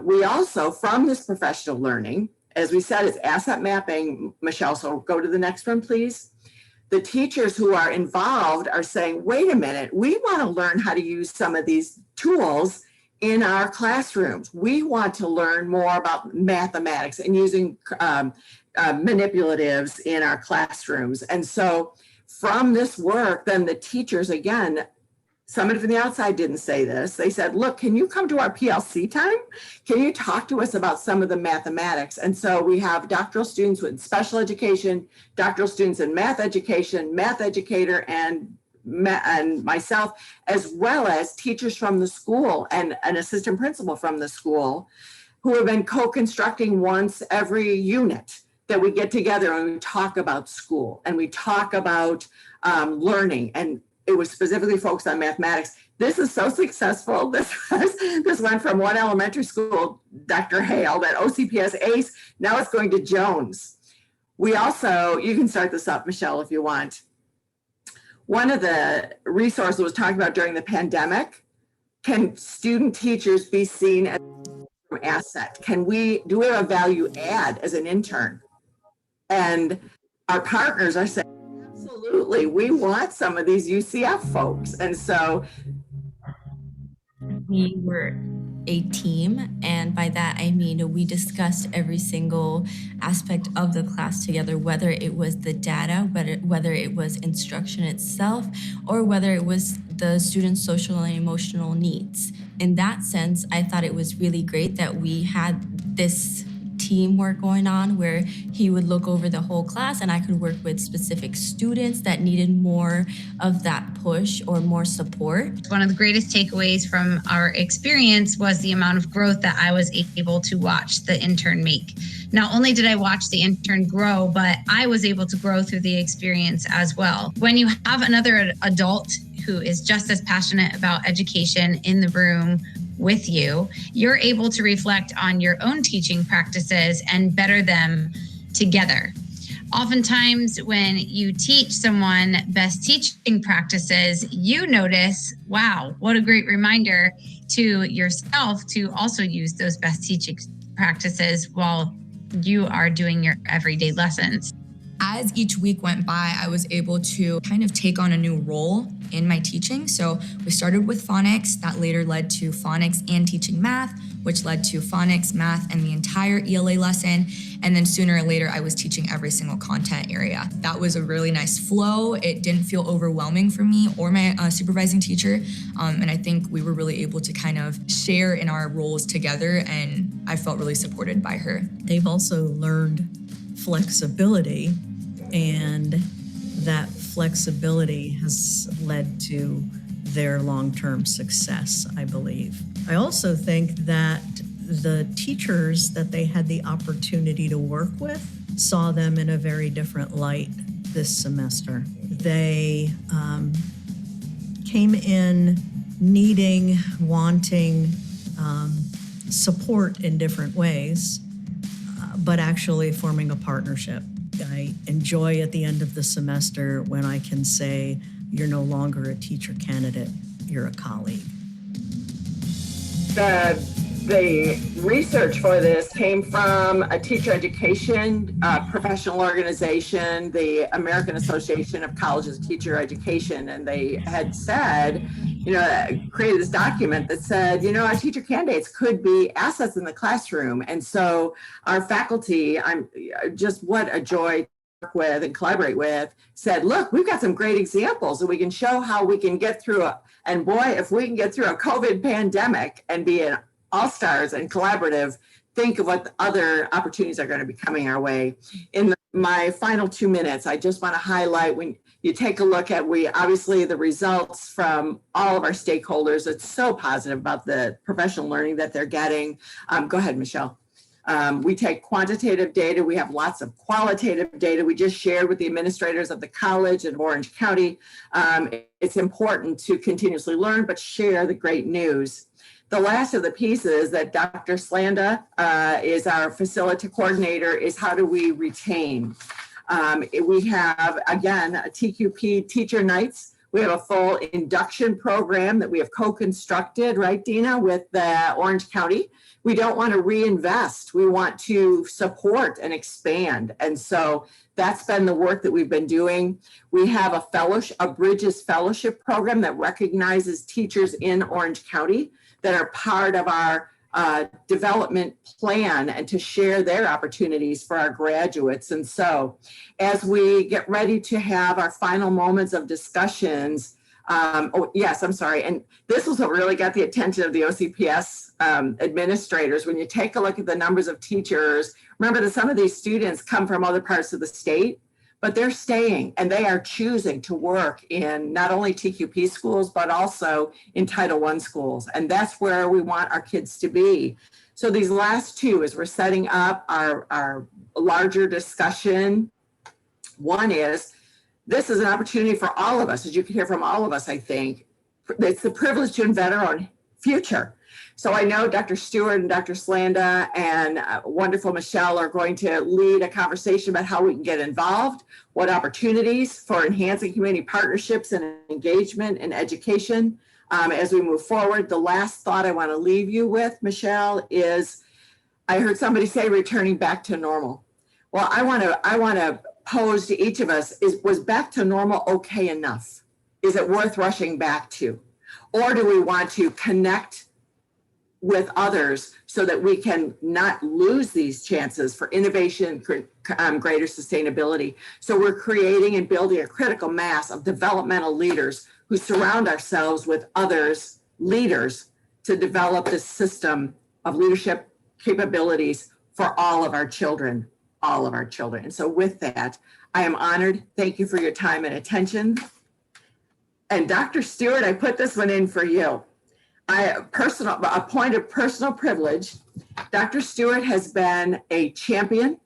we also, from this professional learning, as we said, it's asset mapping, Michelle, so go to the next one, please. The teachers who are involved are saying, wait a minute, we want to learn how to use some of these tools in our classrooms. We want to learn more about mathematics and using manipulatives in our classrooms. And so from this work, then the teachers, again, somebody from the outside didn't say this. They said, look, can you come to our PLC time? Can you talk to us about some of the mathematics? And so we have doctoral students with special education, doctoral students in math education, math educator, and myself, as well as teachers from the school and an assistant principal from the school who have been co-constructing once every unit that we get together and we talk about school and we talk about learning. And it was specifically focused on mathematics. This is so successful. This went from one elementary school, Dr. Hale, that OCPS ACE, now it's going to Jones. We also, you can start this up, Michelle, if you want. One of the resources was talking about during the pandemic, can student teachers be seen as an asset? Do we have a value add as an intern? And our partners are saying, absolutely, we want some of these UCF folks. And so we were a team, and by that I mean we discussed every single aspect of the class together, whether it was the data, whether it was instruction itself, or whether it was the students' social and emotional needs. In that sense, I thought it was really great that we had this teamwork going on where he would look over the whole class and I could work with specific students that needed more of that push or more support. One of the greatest takeaways from our experience was the amount of growth that I was able to watch the intern make. Not only did I watch the intern grow, but I was able to grow through the experience as well. When you have another adult who is just as passionate about education in the room with you, you're able to reflect on your own teaching practices and better them together. Oftentimes, when you teach someone best teaching practices, you notice, wow, what a great reminder to yourself to also use those best teaching practices while you are doing your everyday lessons. As each week went by, I was able to kind of take on a new role in my teaching. So we started with phonics, that later led to phonics and teaching math, which led to phonics, math, and the entire ELA lesson. And then sooner or later, I was teaching every single content area. That was a really nice flow. It didn't feel overwhelming for me or my supervising teacher. And I think we were really able to kind of share in our roles together, and I felt really supported by her. They've also learned flexibility, and that flexibility has led to their long-term success, I believe. I also think that the teachers that they had the opportunity to work with saw them in a very different light this semester. They came in needing, wanting support in different ways, but actually forming a partnership. I enjoy at the end of the semester when I can say, you're no longer a teacher candidate, you're a colleague. The research for this came from a teacher education professional organization, the American Association of Colleges of Teacher Education, and they had said, created this document that said, our teacher candidates could be assets in the classroom. And so our faculty, I'm just what a joy to work with and collaborate with, said, look, we've got some great examples and we can show how we can get through and boy, if we can get through a COVID pandemic and be an all-stars and collaborative, think of what other opportunities are going to be coming our way. In my final 2 minutes, I just want to highlight, when you take a look at, obviously the results from all of our stakeholders, it's so positive about the professional learning that they're getting. Go ahead, Michelle. We take quantitative data. We have lots of qualitative data. We just shared with the administrators of the college in Orange County. It's important to continuously learn, but share the great news. The last of the pieces that Dr. Slanda is our facility coordinator is how do we retain? We have, again, a TQP teacher nights. We have a full induction program that we have co-constructed, right, Dina, with Orange County. We don't want to reinvest. We want to support and expand. And so that's been the work that we've been doing. We have a Bridges Fellowship program that recognizes teachers in Orange County that are part of our development plan and to share their opportunities for our graduates. And so as we get ready to have our final moments of discussions, and this was what really got the attention of the OCPS administrators. When you take a look at the numbers of teachers, remember that some of these students come from other parts of the state, but they're staying and they are choosing to work in not only TQP schools, but also in Title I schools. And that's where we want our kids to be. So these last two, as we're setting up our larger discussion, one is, this is an opportunity for all of us, as you can hear from all of us, I think. It's the privilege to invent our own future. So I know Dr. Stewart and Dr. Slanda and wonderful Michelle are going to lead a conversation about how we can get involved, what opportunities for enhancing community partnerships and engagement and education as we move forward. The last thought I want to leave you with, Michelle, is I heard somebody say returning back to normal. Well, I want to pose to each of us, was back to normal okay enough? Is it worth rushing back to? Or do we want to connect with others so that we can not lose these chances for innovation, greater sustainability? So we're creating and building a critical mass of developmental leaders who surround ourselves with others, leaders, to develop this system of leadership capabilities for all of our children, all of our children. And so with that, I am honored. Thank you for your time and attention. And Dr. Stewart, I put this one in for you. A point of personal privilege, Dr. Stewart has been a champion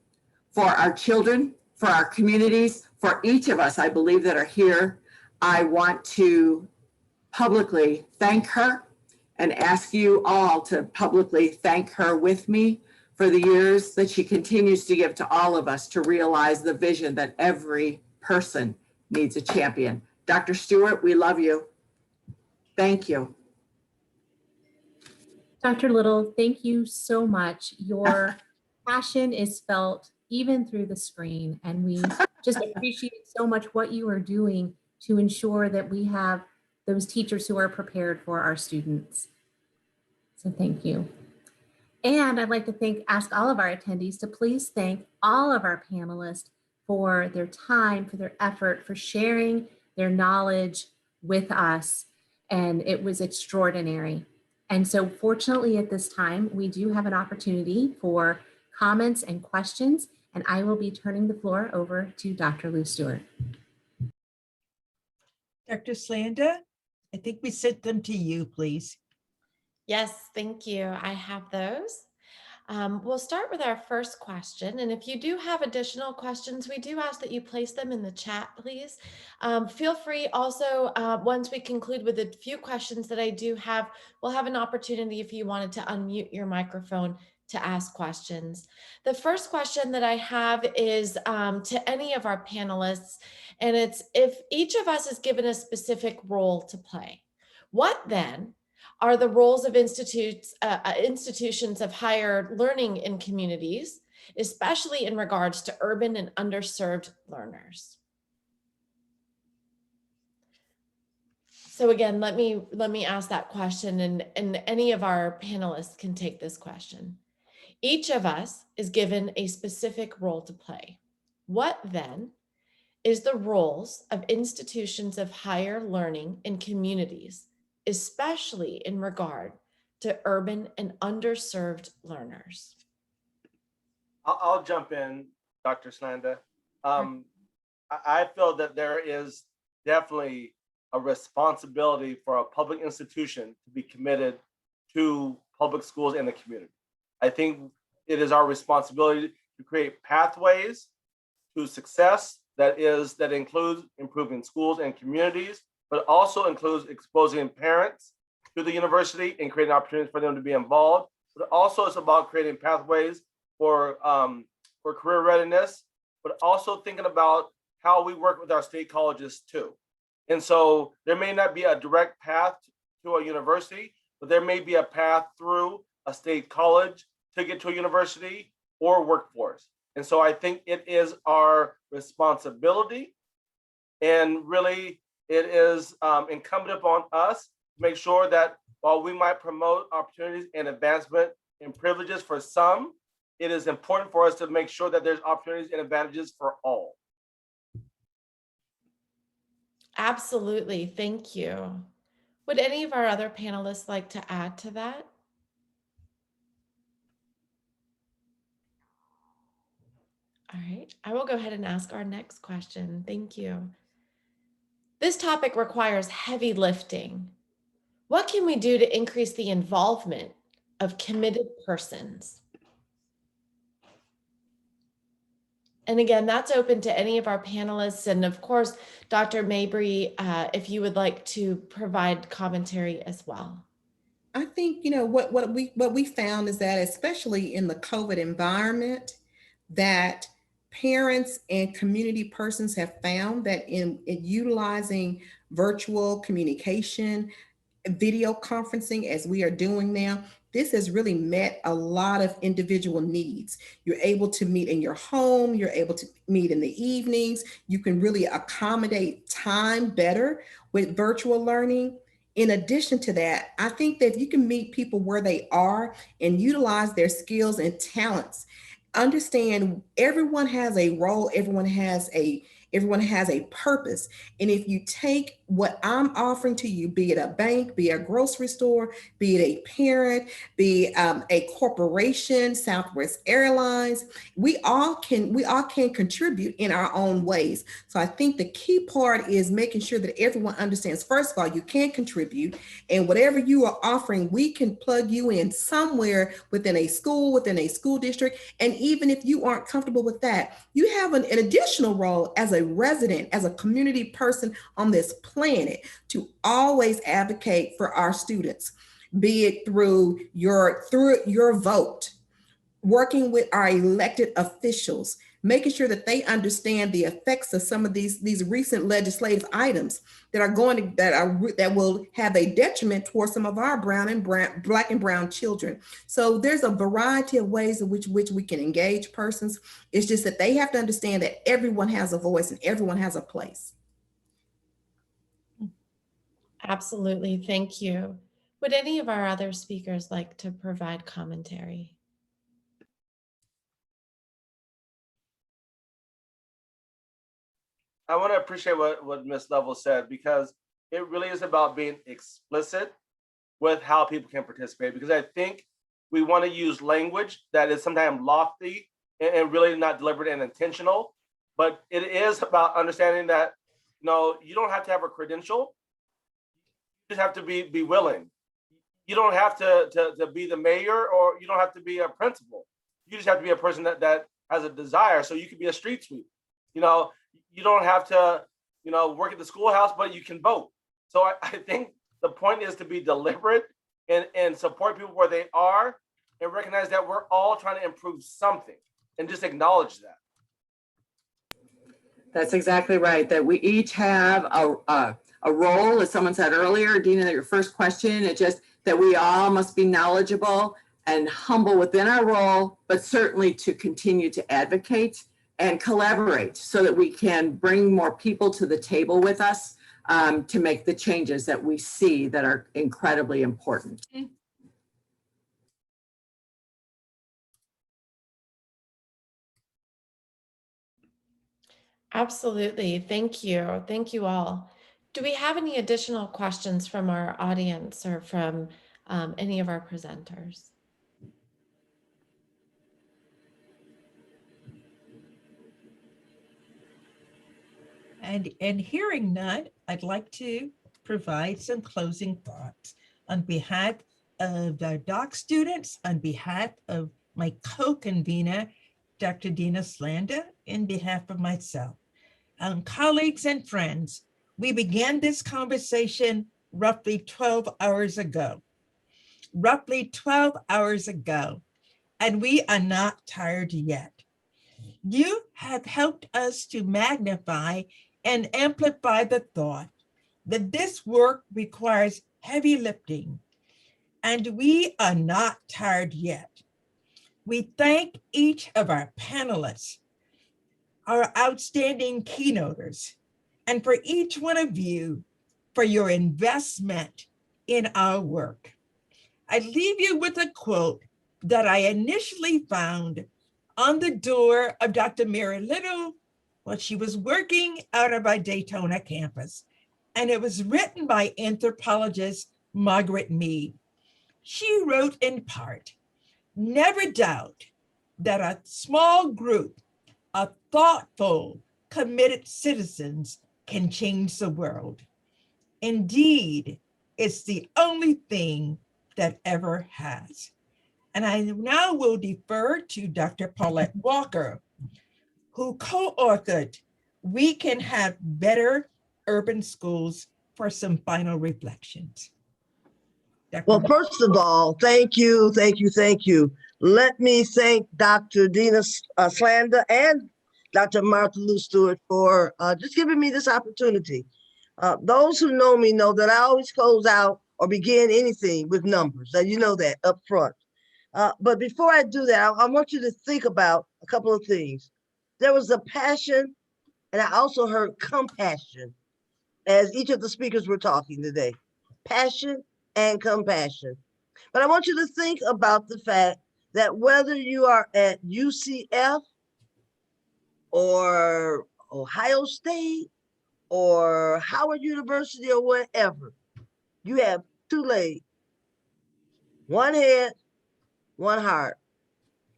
for our children, for our communities, for each of us, I believe, that are here. I want to publicly thank her and ask you all to publicly thank her with me for the years that she continues to give to all of us to realize the vision that every person needs a champion. Dr. Stewart, we love you. Thank you. Dr. Little, thank you so much. Your passion is felt even through the screen, and we just appreciate so much what you are doing to ensure that we have those teachers who are prepared for our students. So thank you. And I'd like to ask all of our attendees to please thank all of our panelists for their time, for their effort, for sharing their knowledge with us. And it was extraordinary. And so fortunately at this time, we do have an opportunity for comments and questions, and I will be turning the floor over to Dr. Lou Stewart. Dr. Slanda, I think we sent them to you, please. Yes, thank you. I have those. We'll start with our first question. And if you do have additional questions, we do ask that you place them in the chat, please. Feel free also, once we conclude with a few questions that I do have, we'll have an opportunity if you wanted to unmute your microphone to ask questions. The first question that I have is to any of our panelists, and it's if each of us is given a specific role to play, what then are the roles of institutions of higher learning in communities, especially in regards to urban and underserved learners? So again, let me ask that question, and any of our panelists can take this question. Each of us is given a specific role to play. What then is the roles of institutions of higher learning in communities, especially in regard to urban and underserved learners? I'll jump in, Dr. Slanda. I feel that there is definitely a responsibility for a public institution to be committed to public schools and the community. I think it is our responsibility to create pathways to success that includes improving schools and communities, but also includes exposing parents to the university and creating opportunities for them to be involved. But also it's about creating pathways for career readiness, but also thinking about how we work with our state colleges too. And so there may not be a direct path to a university, but there may be a path through a state college to get to a university or workforce. And so I think it is our responsibility, and really it is incumbent upon us to make sure that while we might promote opportunities and advancement and privileges for some, it is important for us to make sure that there's opportunities and advantages for all. Absolutely, thank you. Would any of our other panelists like to add to that? All right, I will go ahead and ask our next question. Thank you. This topic requires heavy lifting. What can we do to increase the involvement of committed persons? And again, that's open to any of our panelists. And of course, Dr. Mabry, if you would like to provide commentary as well. I think, what we found is that, especially in the COVID environment, that parents and community persons have found that in utilizing virtual communication, video conferencing, as we are doing now, this has really met a lot of individual needs. You're able to meet in your home, you're able to meet in the evenings, you can really accommodate time better with virtual learning. In addition to that, I think that you can meet people where they are and utilize their skills and talents. Understand everyone has a role, everyone has a Everyone has a purpose. And if you take what I'm offering to you, be it a bank, be it a grocery store, be it a parent, be a corporation, Southwest Airlines, we all can contribute in our own ways. So I think the key part is making sure that everyone understands, first of all, you can contribute, and whatever you are offering, we can plug you in somewhere within a school, within a school district. And even if you aren't comfortable with that, you have an additional role as a resident, as a community person on this planet, to always advocate for our students, be it through your vote, working with our elected officials, making sure that they understand the effects of some of these recent legislative items that will have a detriment towards some of our black and brown children. So there's a variety of ways in which we can engage persons. It's just that they have to understand that everyone has a voice and everyone has a place. Absolutely. Thank you. Would any of our other speakers like to provide commentary? I want to appreciate what Ms. Level said, because it really is about being explicit with how people can participate, because I think we want to use language that is sometimes lofty and really not deliberate and intentional. But it is about understanding that, you don't have to have a credential. You just have to be willing. You don't have to be the mayor, or you don't have to be a principal. You just have to be a person that has a desire. So you could be a street sweep. You don't have to, work at the schoolhouse, but you can vote. So I think the point is to be deliberate and support people where they are, and recognize that we're all trying to improve something, and just acknowledge that. That's exactly right. That we each have a role, as someone said earlier, Dina, your first question, it's just that we all must be knowledgeable and humble within our role, but certainly to continue to advocate and collaborate so that we can bring more people to the table with us to make the changes that we see that are incredibly important. Absolutely. Thank you. Thank you all. Do we have any additional questions from our audience or from any of our presenters? And hearing none, I'd like to provide some closing thoughts on behalf of the doc students, on behalf of my co-convener, Dr. Dina Slanda, in behalf of myself. Colleagues and friends, we began this conversation roughly 12 hours ago. Roughly 12 hours ago, and we are not tired yet. You have helped us to magnify and amplify the thought that this work requires heavy lifting, and we are not tired yet. We thank each of our panelists, our outstanding keynoters, and for each one of you for your investment in our work. I leave you with a quote that I initially found on the door of Dr. Mary Little while she was working out of our Daytona campus. And it was written by anthropologist Margaret Mead. She wrote in part, "Never doubt that a small group of thoughtful, committed citizens can change the world. Indeed, it's the only thing that ever has." And I now will defer to Dr. Paulette Walker, who co-authored "We Can Have Better Urban Schools," for some final reflections. Well, first of all, thank you. Let me thank Dr. Dina Slanda and Dr. Martha Lou Stewart for just giving me this opportunity. Those who know me know that I always close out or begin anything with numbers, and you know that up front. But before I do that, I want you to think about a couple of things. There was a passion, and I also heard compassion as each of the speakers were talking today. Passion and compassion. But I want you to think about the fact that whether you are at UCF or Ohio State or Howard University or wherever, you have two legs, one head, one heart.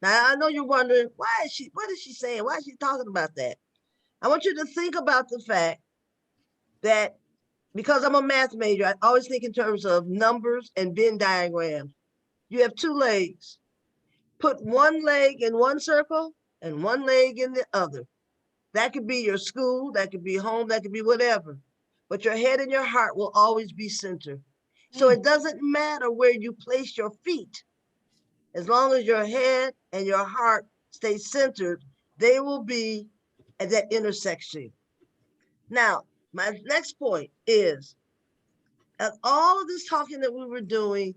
Now, I know you're wondering, what is she saying? Why is she talking about that? I want you to think about the fact that because I'm a math major, I always think in terms of numbers and Venn diagrams. You have two legs. Put one leg in one circle and one leg in the other. That could be your school, that could be home, that could be whatever. But your head and your heart will always be centered. So it doesn't matter where you place your feet. As long as your head and your heart stay centered, they will be at that intersection. Now, my next point is, at all of this talking that we were doing,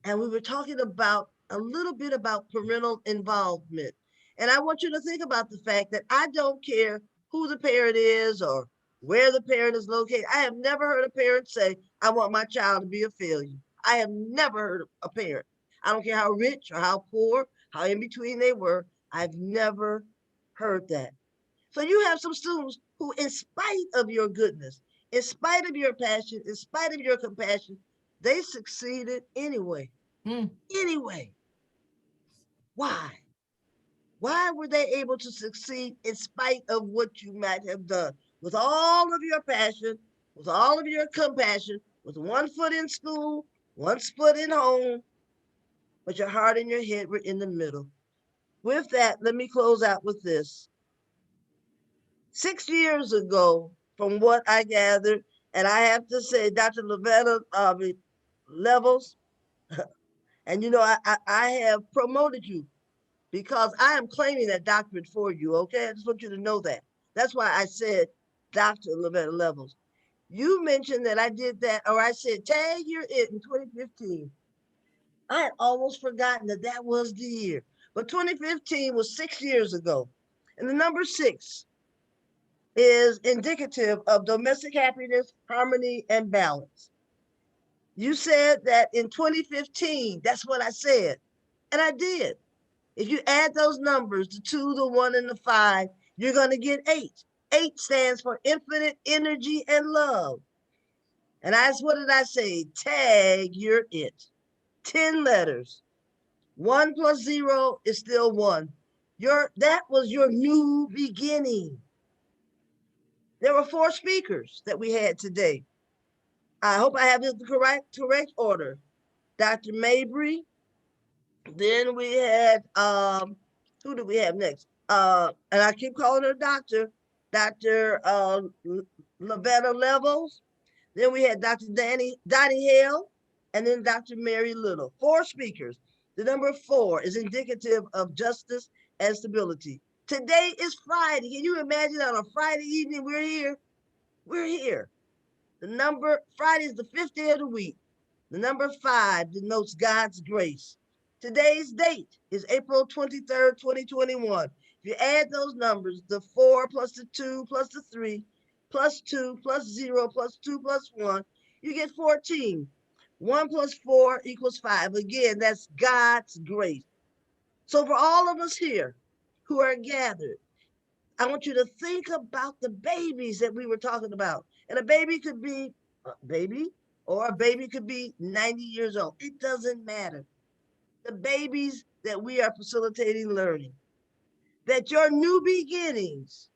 and we were talking about a little bit about parental involvement. And I want you to think about the fact that I don't care who the parent is or where the parent is located. I have never heard a parent say, I want my child to be a failure. I have never heard a parent. I don't care how rich or how poor, how in between they were. I've never heard that. So you have some students who, in spite of your goodness, in spite of your passion, in spite of your compassion, they succeeded anyway. Anyway. Why? Why were they able to succeed in spite of what you might have done? With all of your passion, with all of your compassion, with one foot in school, one foot in home, but your heart and your head were in the middle. With that, let me close out with this. 6 years ago, from what I gathered, and I have to say, Dr. Lavetta Levels, and you know, I have promoted you because I am claiming that doctorate for you, okay? I just want you to know that. That's why I said Dr. Lavetta Levels. You mentioned that I did that, or I said, tag you're it in 2015. I had almost forgotten that that was the year. But 2015 was 6 years ago. And the number 6 is indicative of domestic happiness, harmony, and balance. You said that in 2015, that's what I said. And I did. If you add those numbers, the 2, the 1, and the 5, you're going to get 8. 8 stands for infinite energy and love. And what did I say? Tag you're it. 10 letters. 1 plus 0 is still 1. That was your new beginning. There were 4 speakers that we had today. I hope I have the correct order. Dr. Mabry. Then we had, who do we have next? And I keep calling her Dr. Lavetta Levels. Then we had Dr. Donnie Hale, and then Dr. Mary Little. 4 speakers. The number 4 is indicative of justice and stability. Today is Friday. Can you imagine on a Friday evening we're here? We're here. Friday is the 5th day of the week. The number 5 denotes God's grace. Today's date is April 23rd, 2021. If you add those numbers, the 4 plus the 2 plus the 3 plus 2 plus 0 plus 2 plus 1, you get 14. 1 plus 4 equals 5. Again, that's God's grace. So for all of us here who are gathered, I want you to think about the babies that we were talking about. And a baby could be a baby, or a baby could be 90 years old. It doesn't matter. The babies that we are facilitating learning, that your new beginnings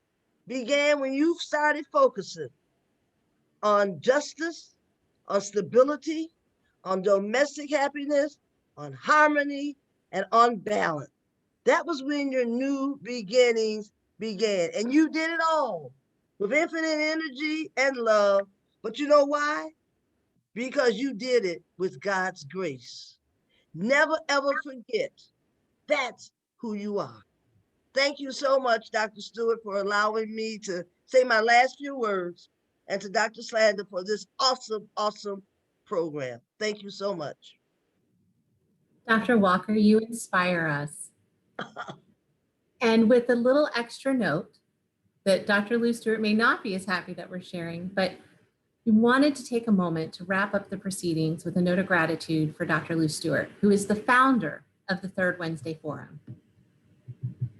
began when you started focusing on justice, on stability, on domestic happiness, on harmony, and on balance. That was when your new beginnings began. And you did it all with infinite energy and love. But you know why? Because you did it with God's grace. Never, ever forget that's who you are. Thank you so much, Dr. Stewart, for allowing me to say my last few words, and to Dr. Slander for this awesome, awesome program. Thank you so much. Dr. Walker, you inspire us. And with a little extra note that Dr. Lou Stewart may not be as happy that we're sharing, but we wanted to take a moment to wrap up the proceedings with a note of gratitude for Dr. Lou Stewart, who is the founder of the Third Wednesday Forum.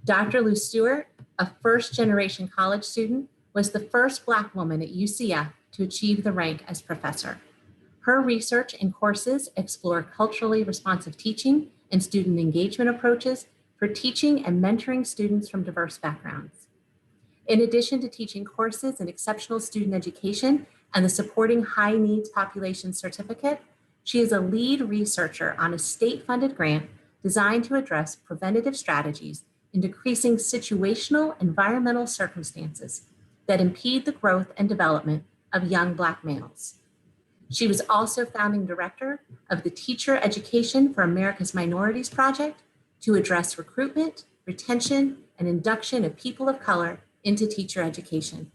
Dr. Lou Stewart a first-generation college student, was the first Black woman at UCF to achieve the rank as professor. Her research and courses explore culturally responsive teaching and student engagement approaches for teaching and mentoring students from diverse backgrounds. In addition to teaching courses in exceptional student education and the supporting high needs population certificate, she is a lead researcher on a state-funded grant designed to address preventative strategies in decreasing situational environmental circumstances that impede the growth and development of young Black males. She was also founding director of the Teacher Education for America's Minorities Project to address recruitment, retention, and induction of people of color into teacher education.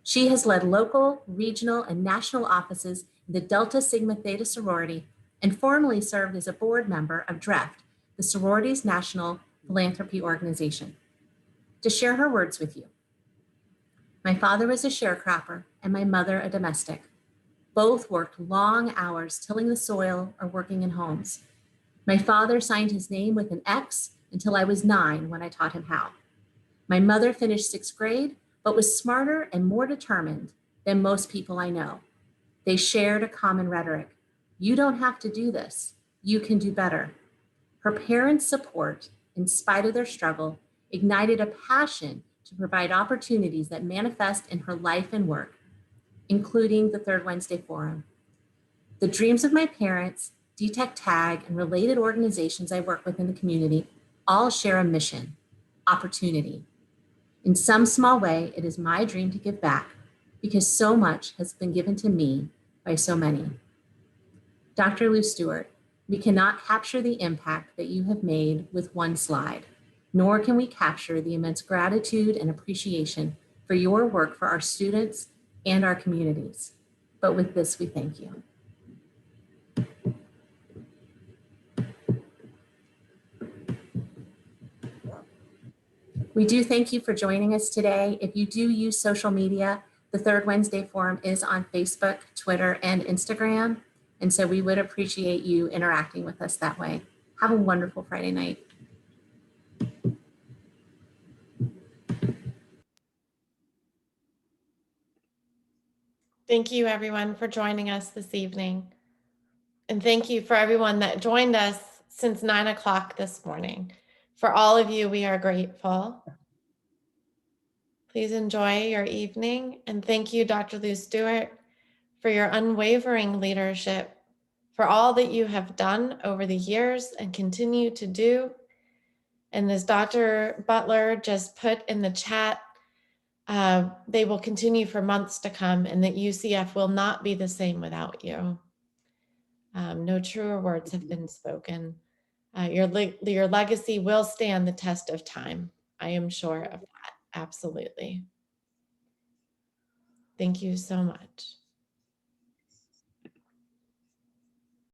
She has led local, regional, and national offices in the Delta Sigma Theta sorority and formerly served as a board member of DREFT, the sorority's national philanthropy organization. To share her words with you, my father was a sharecropper and my mother a domestic. Both worked long hours tilling the soil or working in homes. My father signed his name with an X until I was 9 when I taught him how. My mother finished 6th grade, but was smarter and more determined than most people I know. They shared a common rhetoric. You don't have to do this. You can do better. Her parents' support, in spite of their struggle, ignited a passion to provide opportunities that manifest in her life and work, including the Third Wednesday Forum. The dreams of my parents, Detect Tag, and related organizations I work with in the community all share a mission, opportunity. In some small way, it is my dream to give back because so much has been given to me by so many. Dr. Lou Stewart, we cannot capture the impact that you have made with one slide, nor can we capture the immense gratitude and appreciation for your work for our students and our communities. But with this, we thank you. We do thank you for joining us today. If you do use social media, the Third Wednesday Forum is on Facebook, Twitter, and Instagram. And so we would appreciate you interacting with us that way. Have a wonderful Friday night. Thank you everyone for joining us this evening. And thank you for everyone that joined us since 9 o'clock this morning. For all of you, we are grateful. Please enjoy your evening. And thank you, Dr. Lou Stewart, for your unwavering leadership, for all that you have done over the years and continue to do. And as Dr. Butler just put in the chat, they will continue for months to come, and that UCF will not be the same without you. No truer words have been spoken. Your legacy will stand the test of time. I am sure of that, absolutely. Thank you so much.